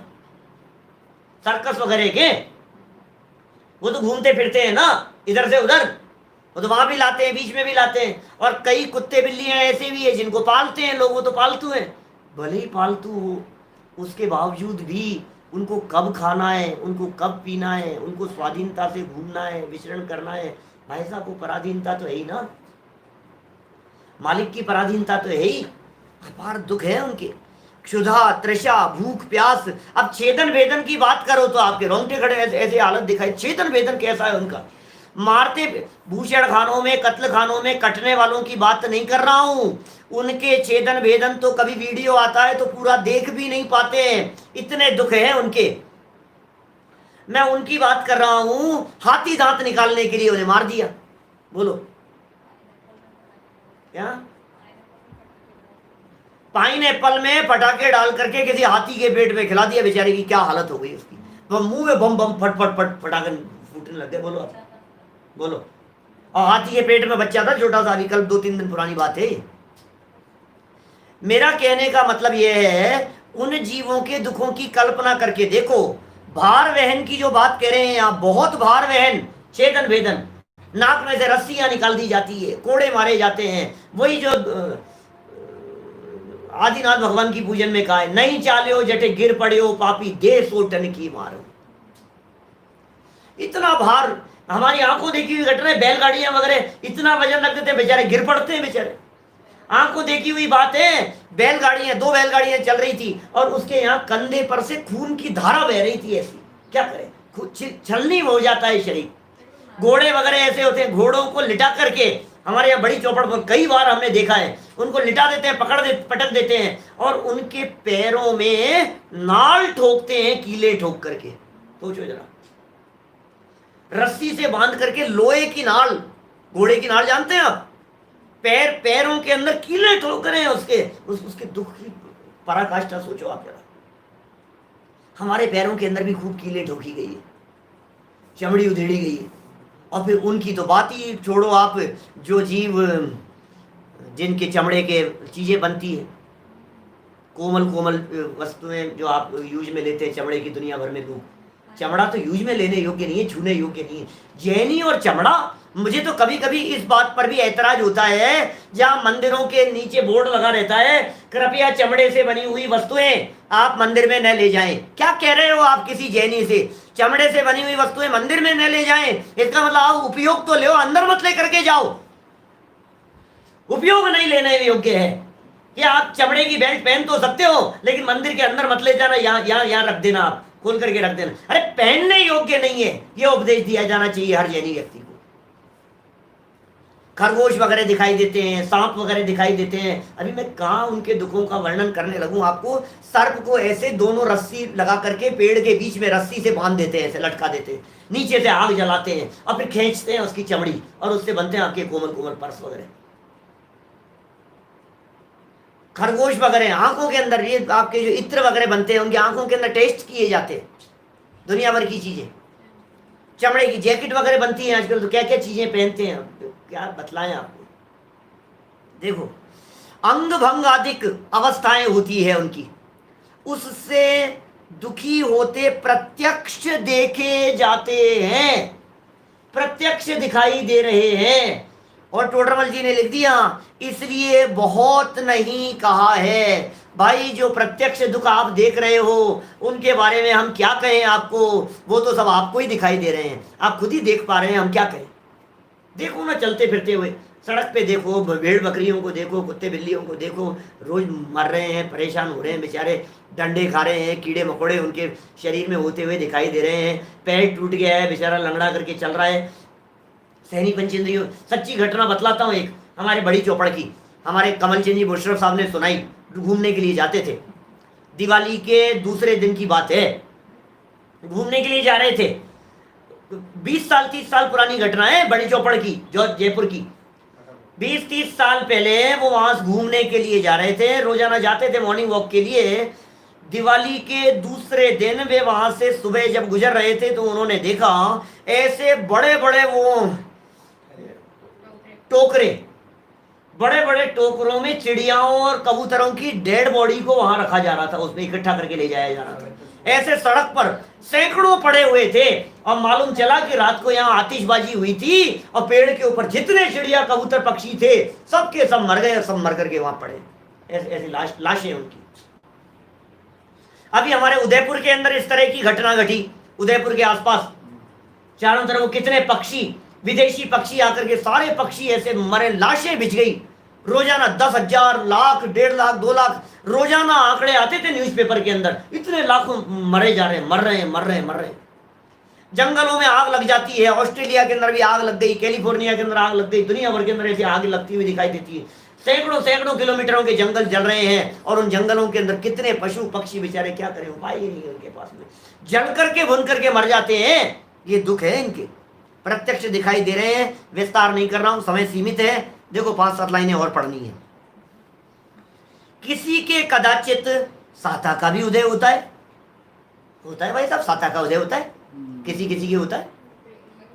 सर्कस वगैरह के, वो तो घूमते फिरते हैं ना इधर से उधर, वो तो वहां भी लाते हैं, बीच में भी लाते हैं। और कई कुत्ते बिल्लियां ऐसे भी है जिनको पालते हैं लोग, वो तो पालतू हैं, भले ही पालतू हो, उसके बावजूद भी उनको कब खाना है, उनको कब पीना है, उनको स्वाधीनता से घूमना है, विचरण करना है। भाई साहब वो पराधीनता तो है ही ना, मालिक की पराधीनता तो है ही। अपार दुख है उनके, क्षुधा, तृषा, भूख, प्यास। अब छेदन वेदन की बात करो तो आपके रोंगटे खड़े, ऐसे हालत दिखाई। छेदन वेदन कैसा है उनका? मारते भूषण खानों में, कत्ल खानों में कटने वालों की बात नहीं कर रहा हूं, उनके छेदन वेदन तो कभी वीडियो आता है तो पूरा देख भी नहीं पाते हैं, इतने दुख है उनके। मैं उनकी बात कर रहा हूं, हाथी दांत निकालने के लिए उन्हें मार दिया, बोलो क्या? पाइनएप्पल में पटाखे डाल करके किसी हाथी के पेट में खिला दिया, बेचारे की क्या हालत हो गई उसकी। तो मुंह में बम बम फट फट फट फटाकन फूटने लग गए। बोलो आप, बोलो। और हाथी के पेट में बच्चा था छोटा सा, अभी कल 2-3 दिन पुरानी बात है। मेरा कहने का मतलब यह है, उन जीवों के दुखों की कल्पना करके देखो। भार वहन की जो बात कह रहे हैं आप, बहुत भार वहन, छेदन भेदन, नाक में से रस्सियां निकाल दी जाती है, कोड़े मारे जाते हैं। वही जो आदिनाथ भगवान की पूजन में कहा है, नहीं चाले हो जटे गिर पड़े हो पापी दे सोटन की मारो। इतना भार, हमारी आंखों देखी हुई घटना, बैलगाड़ियां वगैरह इतना वजन रख देते बेचारे, गिर पड़ते हैं बेचारे। आंखों देखी हुई बात है, बैलगाड़ियां, 2 बैलगाड़ियां चल रही थी और उसके यहाँ कंधे पर से खून की धारा बह रही थी ऐसी। क्या करे, छलनी हो जाता है शरीर। घोड़े वगैरह ऐसे होते हैं, घोड़ों को लिटा करके, हमारे यहाँ बड़ी चौपड़ पर कई बार हमने देखा है, उनको लिटा देते हैं, पटक देते हैं और उनके पैरों में नाल ठोकते हैं, कीले ठोक करके। सोचो जरा, रस्सी से बांध करके लोहे की नाल, घोड़े की नाल जानते हैं आप, पैरों के अंदर कीले ठोक रहे हैं उसके दुख की पराकाष्ठा सोचो आप जरा। हमारे पैरों के अंदर भी खूब कीले ठोकी गई है, चमड़ी उधेड़ी गई है। और फिर उनकी तो बात ही छोड़ो आप, जो जीव जिनके चमड़े के चीजें बनती है, कोमल कोमल वस्तुएं जो आप यूज में लेते हैं, चमड़े की दुनिया भर में लोग, चमड़ा तो यूज में लेने योग्य नहीं है, छूने योग्य नहीं है। जैनी और चमड़ा, मुझे तो कभी कभी इस बात पर भी ऐतराज होता है, जहां मंदिरों के नीचे बोर्ड लगा रहता है, कृपया चमड़े से बनी हुई वस्तुएं आप मंदिर में न ले जाएं। क्या कह रहे हो आप किसी जैनी से, चमड़े से बनी हुई वस्तुएं मंदिर में न ले जाएं? इसका मतलब आप उपयोग तो ले, अंदर मत ले करके जाओ। उपयोग नहीं लेने योग्य है कि आप चमड़े की बेल्ट पहन तो सकते हो, लेकिन मंदिर के अंदर मत ले जाना, यहाँ रख देना, आप खोल करके रख देना। अरे पहनने योग्य नहीं है, यह उपदेश दिया जाना चाहिए हर जैनी व्यक्ति को। खरगोश वगैरह दिखाई देते हैं, सांप वगैरह दिखाई देते हैं। अभी मैं कहाँ उनके दुखों का वर्णन करने लगूं आपको। सर्प को ऐसे दोनों रस्सी लगा करके पेड़ के बीच में रस्सी से बांध देते हैं, ऐसे लटका देते हैं, नीचे से आग जलाते हैं और फिर खींचते हैं उसकी चमड़ी और उससे बनते हैं आपके कोमल कोमल पर्स वगैरह। खरगोश वगैरह आंखों के अंदर, ये आपके जो इत्र वगैरह बनते हैं, उनकी आंखों के अंदर टेस्ट किए जाते हैं दुनिया भर की चीजें। चमड़े की जैकेट वगैरह बनती है आजकल, तो क्या क्या चीजें पहनते हैं, क्या बतलाएं आपको। देखो, अंग भंग आदिक अवस्थाएं होती है उनकी, उससे दुखी होते प्रत्यक्ष देखे जाते हैं, प्रत्यक्ष दिखाई दे रहे हैं। और टोडरमल जी ने लिख दिया, इसलिए बहुत नहीं कहा है। भाई, जो प्रत्यक्ष दुख आप देख रहे हो उनके बारे में हम क्या कहें आपको, वो तो सब आपको ही दिखाई दे रहे हैं, आप खुद ही देख पा रहे हैं, हम क्या कहें। देखो ना, चलते फिरते हुए सड़क पे देखो, भेड़ बकरियों को देखो, कुत्ते बिल्लियों को देखो, रोज मर रहे हैं, परेशान हो रहे हैं बेचारे, डंडे खा रहे हैं, कीड़े मकोड़े उनके शरीर में होते हुए दिखाई दे रहे हैं, पैर टूट गया है, बेचारा लंगड़ा करके चल रहा है। सहनी पंचेंद्रियों, सच्ची घटना बतलाता हूँ एक, हमारे बड़ी चौपड़ की, हमारे कमल चंद जी मुशर्रफ साहब ने सुनाई। घूमने के लिए जाते थे, दिवाली के दूसरे दिन की बात है, घूमने के लिए जा रहे थे। 20 साल 30 साल पुरानी घटना है, बड़ी चौपड़ की, जो जयपुर की। 20-30 साल पहले वो वहां घूमने के लिए जा रहे थे, रोजाना जाते थे मॉर्निंग वॉक के लिए। दिवाली के दूसरे दिन वे वहां से सुबह जब गुजर रहे थे तो उन्होंने देखा ऐसे बड़े बड़े वो टोकरे, बड़े बड़े टोकरों में चिड़ियाओं और कबूतरों की डेड बॉडी को वहां रखा जा रहा था, उसमें इकट्ठा करके ले जाया जा रहा था। ऐसे सड़क पर सैकड़ों पड़े हुए थे और मालूम चला कि रात को यहाँ आतिशबाजी हुई थी और पेड़ के ऊपर जितने चिड़िया कबूतर पक्षी थे सबके सब मर गए और सब मर करके वहां पड़े, ऐसी लाशें उनकी। अभी हमारे उदयपुर के अंदर इस तरह की घटना घटी, उदयपुर के आसपास चारों तरफ कितने पक्षी, विदेशी पक्षी आकर के सारे पक्षी ऐसे मरे, लाशें बिछ गई। रोजाना 10,000, लाख, 1.5 लाख, 2 लाख रोजाना आंकड़े आते थे न्यूज़पेपर के अंदर, इतने लाखों मरे जा रहे हैं, मर रहे हैं। जंगलों में आग लग जाती है, ऑस्ट्रेलिया के अंदर भी आग लग गई, कैलिफोर्निया के अंदर आग लग गई, दुनिया भर के अंदर ऐसी आग लगती हुई दिखाई देती है। सैकड़ों किलोमीटरों के जंगल जल रहे हैं और उन जंगलों के अंदर कितने पशु पक्षी बेचारे क्या करें, उपाय ही नहीं है उनके पास में, जल करके भुन करके मर जाते हैं। ये दुख है इनके, प्रत्यक्ष दिखाई दे रहे हैं। विस्तार नहीं कर रहा हूं, समय सीमित है। देखो 5-7 लाइनें और पढ़नी है। किसी के कदाचित साता का भी उदय होता है, होता है भाई साहब, साता का उदय होता है, किसी किसी के होता है,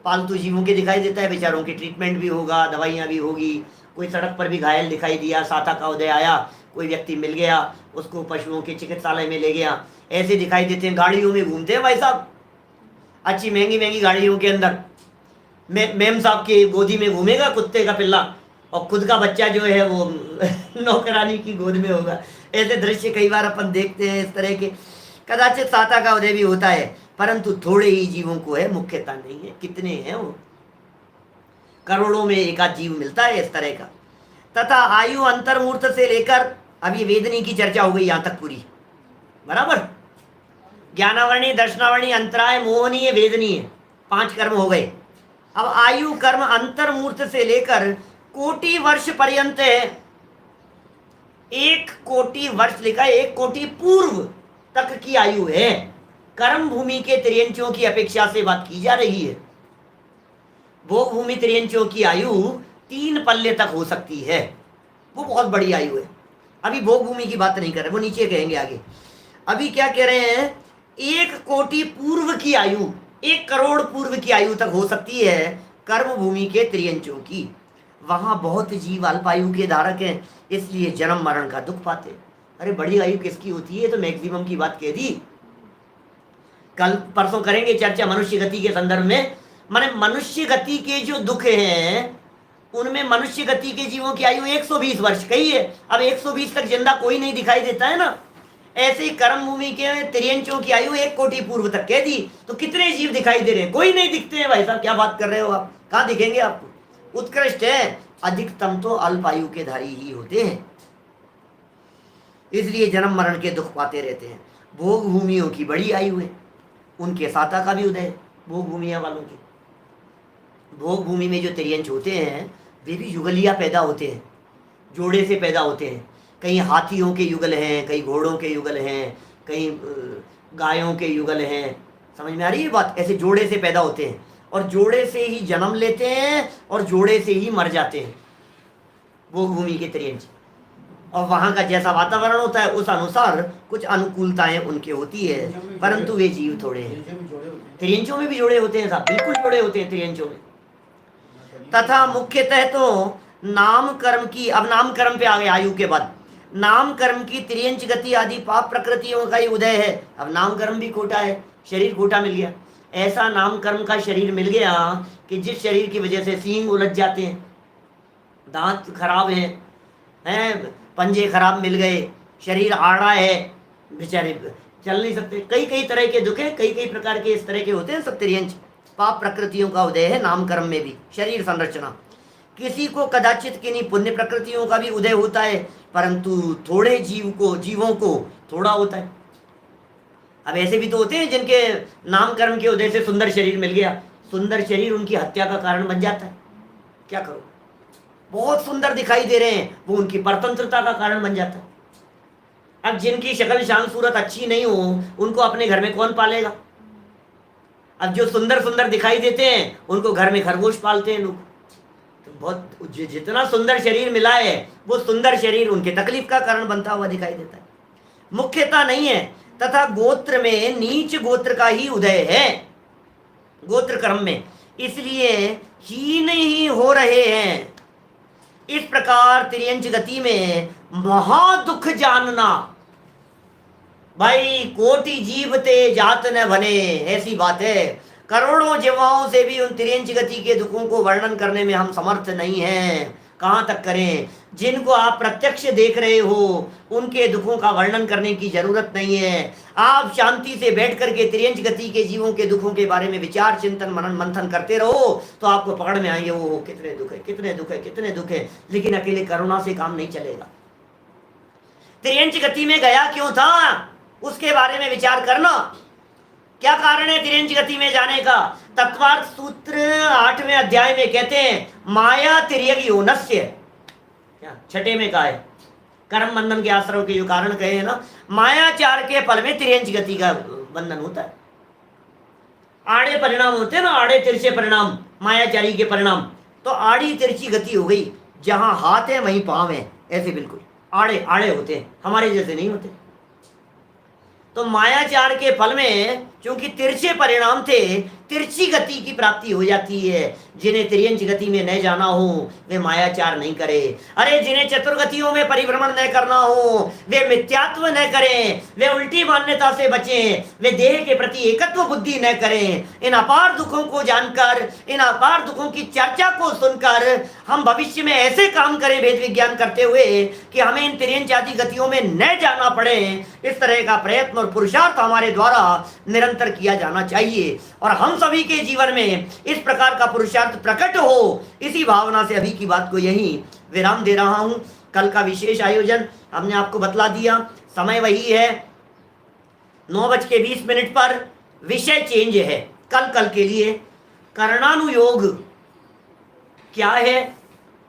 पालतू जीवों के दिखाई देता है, बेचारों की ट्रीटमेंट भी होगा, दवाइयाँ भी होगी, कोई सड़क पर भी घायल दिखाई दिया, साता का उदय आया, कोई व्यक्ति मिल गया, उसको पशुओं के चिकित्सालय में ले गया, ऐसे दिखाई देते हैं। गाड़ियों में घूमते हैं भाई साहब, अच्छी महंगी महंगी गाड़ियों के अंदर, मेम साहब की गोदी में घूमेगा कुत्ते का पिल्ला, और खुद का बच्चा जो है वो नौकरानी की गोद में होगा। ऐसे दृश्य कई बार अपन देखते हैं इस तरह के। कदाचित साता का उदय भी होता है, परंतु थोड़े ही जीवों को है, मुख्यता नहीं है। कितने हैं वो, करोड़ों में एक आध जीव मिलता है इस तरह का। तथा आयु अंतर्मूर्त से लेकर, अब ये वेदनी की चर्चा हो गई यहां तक पूरी, बराबर। ज्ञानावरणी, दर्शनावरणी, अंतराय, मोहनीय, वेदनीय, 5 कर्म हो गए। अब आयु कर्म अंतर्मूर्त से लेकर कोटि वर्ष पर्यंत है। 1 कोटि वर्ष लिखा है, 1 कोटि पूर्व तक की आयु है। कर्म भूमि के त्रियंचियों की अपेक्षा से बात की जा रही है। भोग भूमि त्रियंचियों की आयु 3 पल्ले तक हो सकती है, वो बहुत बड़ी आयु है। अभी भोग भूमि की बात नहीं कर रहे, वो नीचे कहेंगे आगे। अभी क्या कह रहे हैं, 1 कोटि पूर्व की आयु, 1 करोड़ पूर्व की आयु तक हो सकती है कर्म भूमि के त्रियंचियों की। वहां बहुत जीव अल्पायु के धारक हैं, इसलिए जन्म मरण का दुख पाते। अरे बड़ी आयु किसकी होती है, तो मैक्सिमम की बात कह दी। कल परसों करेंगे चर्चा मनुष्य गति के संदर्भ में। माने मनुष्य गति के जो दुख हैं, उनमें मनुष्य गति के जीवों की आयु 120 वर्ष कही है। अब 120 तक जिंदा कोई नहीं दिखाई देता है ना, ऐसे ही कर्म भूमि के त्रियंचियों की आयु 1 कोटि पूर्व तक कह दी। तो कितने जीव दिखाई दे रहे हैं, कोई नहीं दिखते हैं भाई साहब, क्या बात कर रहे हो आप, कहाँ दिखेंगे आपको। उत्कृष्ट है, अधिकतम तो अल्पायु के धारी ही होते हैं, इसलिए जन्म मरण के दुख पाते रहते हैं। भोग भूमियों की बड़ी आयु है, उनके साता का भी उदय है। भोग भूमिया वालों की, भोग भूमि में जो त्रियंच होते हैं वे भी युगलिया पैदा होते हैं, जोड़े से पैदा होते हैं। कहीं हाथियों के युगल हैं, कहीं घोड़ों के युगल हैं, कहीं गायों के युगल हैं। समझ में आ रही है बात, ऐसे जोड़े से पैदा होते हैं, और जोड़े से ही जन्म लेते हैं और जोड़े से ही मर जाते हैं भोग भूमि के त्रियंच। और वहाँ का जैसा वातावरण होता है उस अनुसार कुछ अनुकूलताएं उनके होती है, परंतु वे जीव थोड़े हैं। त्रियंचों में भी जोड़े होते हैं साहब, बिल्कुल जोड़े होते हैं त्रियंचों में। तथा मुख्यतः तो नाम कर्म की, अब नाम कर्म पे आ गए आयु के बाद, नाम कर्म की त्रियंच गति आदि पाप प्रकृतियों का ही उदय है। अब नाम कर्म भी खोटा है, शरीर खोटा मिल गया। ऐसा नाम कर्म का शरीर मिल गया कि जिस शरीर की वजह से सींग उलझ जाते हैं, दांत खराब हैं, पंजे खराब मिल गए, शरीर आड़ा है, बेचारे चल नहीं सकते, कई कई तरह के दुख है, कई कई प्रकार के इस तरह के होते हैं सब त्रियंच। पाप प्रकृतियों का उदय है नाम कर्म में भी, शरीर संरचना। किसी को कदाचित किन्हीं पुण्य प्रकृतियों का भी उदय होता है, परंतु थोड़े जीवों को थोड़ा होता है। अब ऐसे भी तो होते हैं जिनके नाम कर्म के उदय से सुंदर शरीर मिल गया, सुंदर शरीर उनकी हत्या का कारण बन जाता है। क्या करो, बहुत सुंदर दिखाई दे रहे हैं, वो उनकी परतंत्रता का कारण बन जाता है। अब जिनकी शक्ल शान सूरत अच्छी नहीं हो, उनको अपने घर में कौन पालेगा। अब जो सुंदर सुंदर दिखाई देते हैं उनको घर में खरगोश पालते हैं लोग। तो बहुत जितना सुंदर शरीर मिला है वो सुंदर शरीर उनके तकलीफ का कारण बनता हुआ दिखाई देता है, मुख्यता नहीं है। तथा गोत्र में नीच गोत्र का ही उदय है, गोत्र कर्म में, इसलिए हीन ही हो रहे हैं। इस प्रकार त्रियंच गति में महादुख जानना। भाई कोटि जीव ते जात न बने, ऐसी बात है। करोड़ों जीवाओं से भी उन त्रियंच गति के दुखों को वर्णन करने में हम समर्थ नहीं हैं। कहाँ तक करें, जिनको आप प्रत्यक्ष देख रहे हो उनके दुखों का वर्णन करने की जरूरत नहीं है। आप शांति से बैठ करके त्रियंच गति के जीवों के दुखों के बारे में विचार चिंतन मनन मंथन करते रहो तो आपको पकड़ में आएंगे, वो कितने दुख है, कितने दुख है, कितने दुख है। लेकिन अकेले करुणा से काम नहीं चलेगा। त्रियंच गति में गया क्यों था, उसके बारे में विचार करना। क्या कारण है त्रियंच गति में जाने का। तत्वार्थ सूत्र 8वें अध्याय में कहते हैं माया तिर्यक योनस्य, 6 में कहा है कर्म बंधन के आश्रम के जो कारण कहे हैं ना, मायाचार के फल में त्रियंच गति का बंधन होता है। आड़े परिणाम होते हैं ना, आड़े तिरछे परिणाम, मायाचारी के परिणाम। तो आड़ी तिरछी गति हो गई, जहां हाथ है वहीं पांव है, ऐसे बिल्कुल आड़े आड़े होते हैं, हमारे जैसे नहीं होते। तो मायाचार के फल में क्योंकि तिरछे परिणाम थे, तिरछी गति की प्राप्ति हो जाती है। जिन्हें तिर्यंच गति में न जाना हो वे मायाचार नहीं करे। अरे जिन्हें चतुर्गतियों में परिभ्रमण न करना हो वे मिथ्यात्व न करें, वे उल्टी मान्यता से बचें, वे देह के प्रति एकत्व बुद्धि न करें। इन अपार दुखों को जानकर, इन अपार दुखों की चर्चा को सुनकर हम भविष्य में ऐसे काम करें वेद विज्ञान करते हुए कि हमें इन तिर्यंच आदि गतियों में न जाना पड़े। इस तरह का प्रयत्न और पुरुषार्थ हमारे द्वारा निरंतर किया जाना चाहिए और हम सभी के जीवन में इस प्रकार का पुरुषार्थ प्रकट हो, इसी भावना से अभी की बात को यहीं विराम दे रहा हूं। कल का विशेष आयोजन हमने आपको बतला दिया। समय वही है 9:20 पर। विषय चेंज है कल के लिए। कर्णानुयोग क्या है,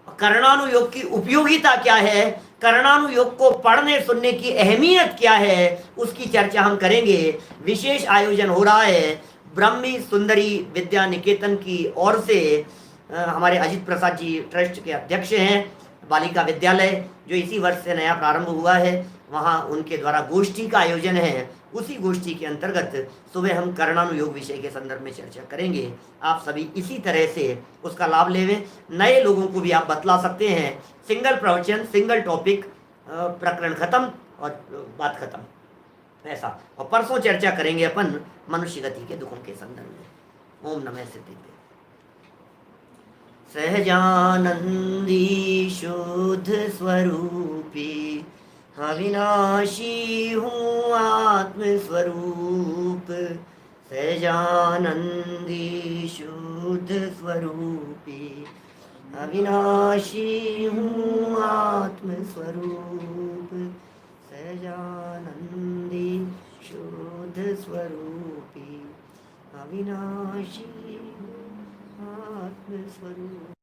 कर्णानुयोग की उपयोगिता क्या है, कर्णानुयोग को पढ़ने सुनने की अहमियत क्या है, उसकी चर्चा हम करेंगे। विशेष आयोजन हो रहा है ब्रह्मी सुंदरी विद्या निकेतन की ओर से। हमारे अजित प्रसाद जी ट्रस्ट के अध्यक्ष हैं। बालिका विद्यालय जो इसी वर्ष से नया प्रारंभ हुआ है, वहाँ उनके द्वारा गोष्ठी का आयोजन है। उसी गोष्ठी के अंतर्गत सुबह हम कर्णानुयोग विषय के संदर्भ में चर्चा करेंगे। आप सभी इसी तरह से उसका लाभ लेवें। नए लोगों को भी आप बतला सकते हैं। सिंगल प्रवचन, सिंगल टॉपिक, प्रकरण खत्म और बात खत्म, ऐसा। और परसों चर्चा करेंगे अपन मनुष्य गति के दुखों के संदर्भ में। ओम नमः सिद्धिदेव। सहजानंदी शुद्ध स्वरूपी अविनाशी हूँ आत्मस्वरूप। सहजानंदी शुद्ध स्वरूपी अविनाशी हूँ आत्मस्वरूप। सहजानंदी शुद्ध स्वरूपी अविनाशी हूँ आत्मस्वरूप।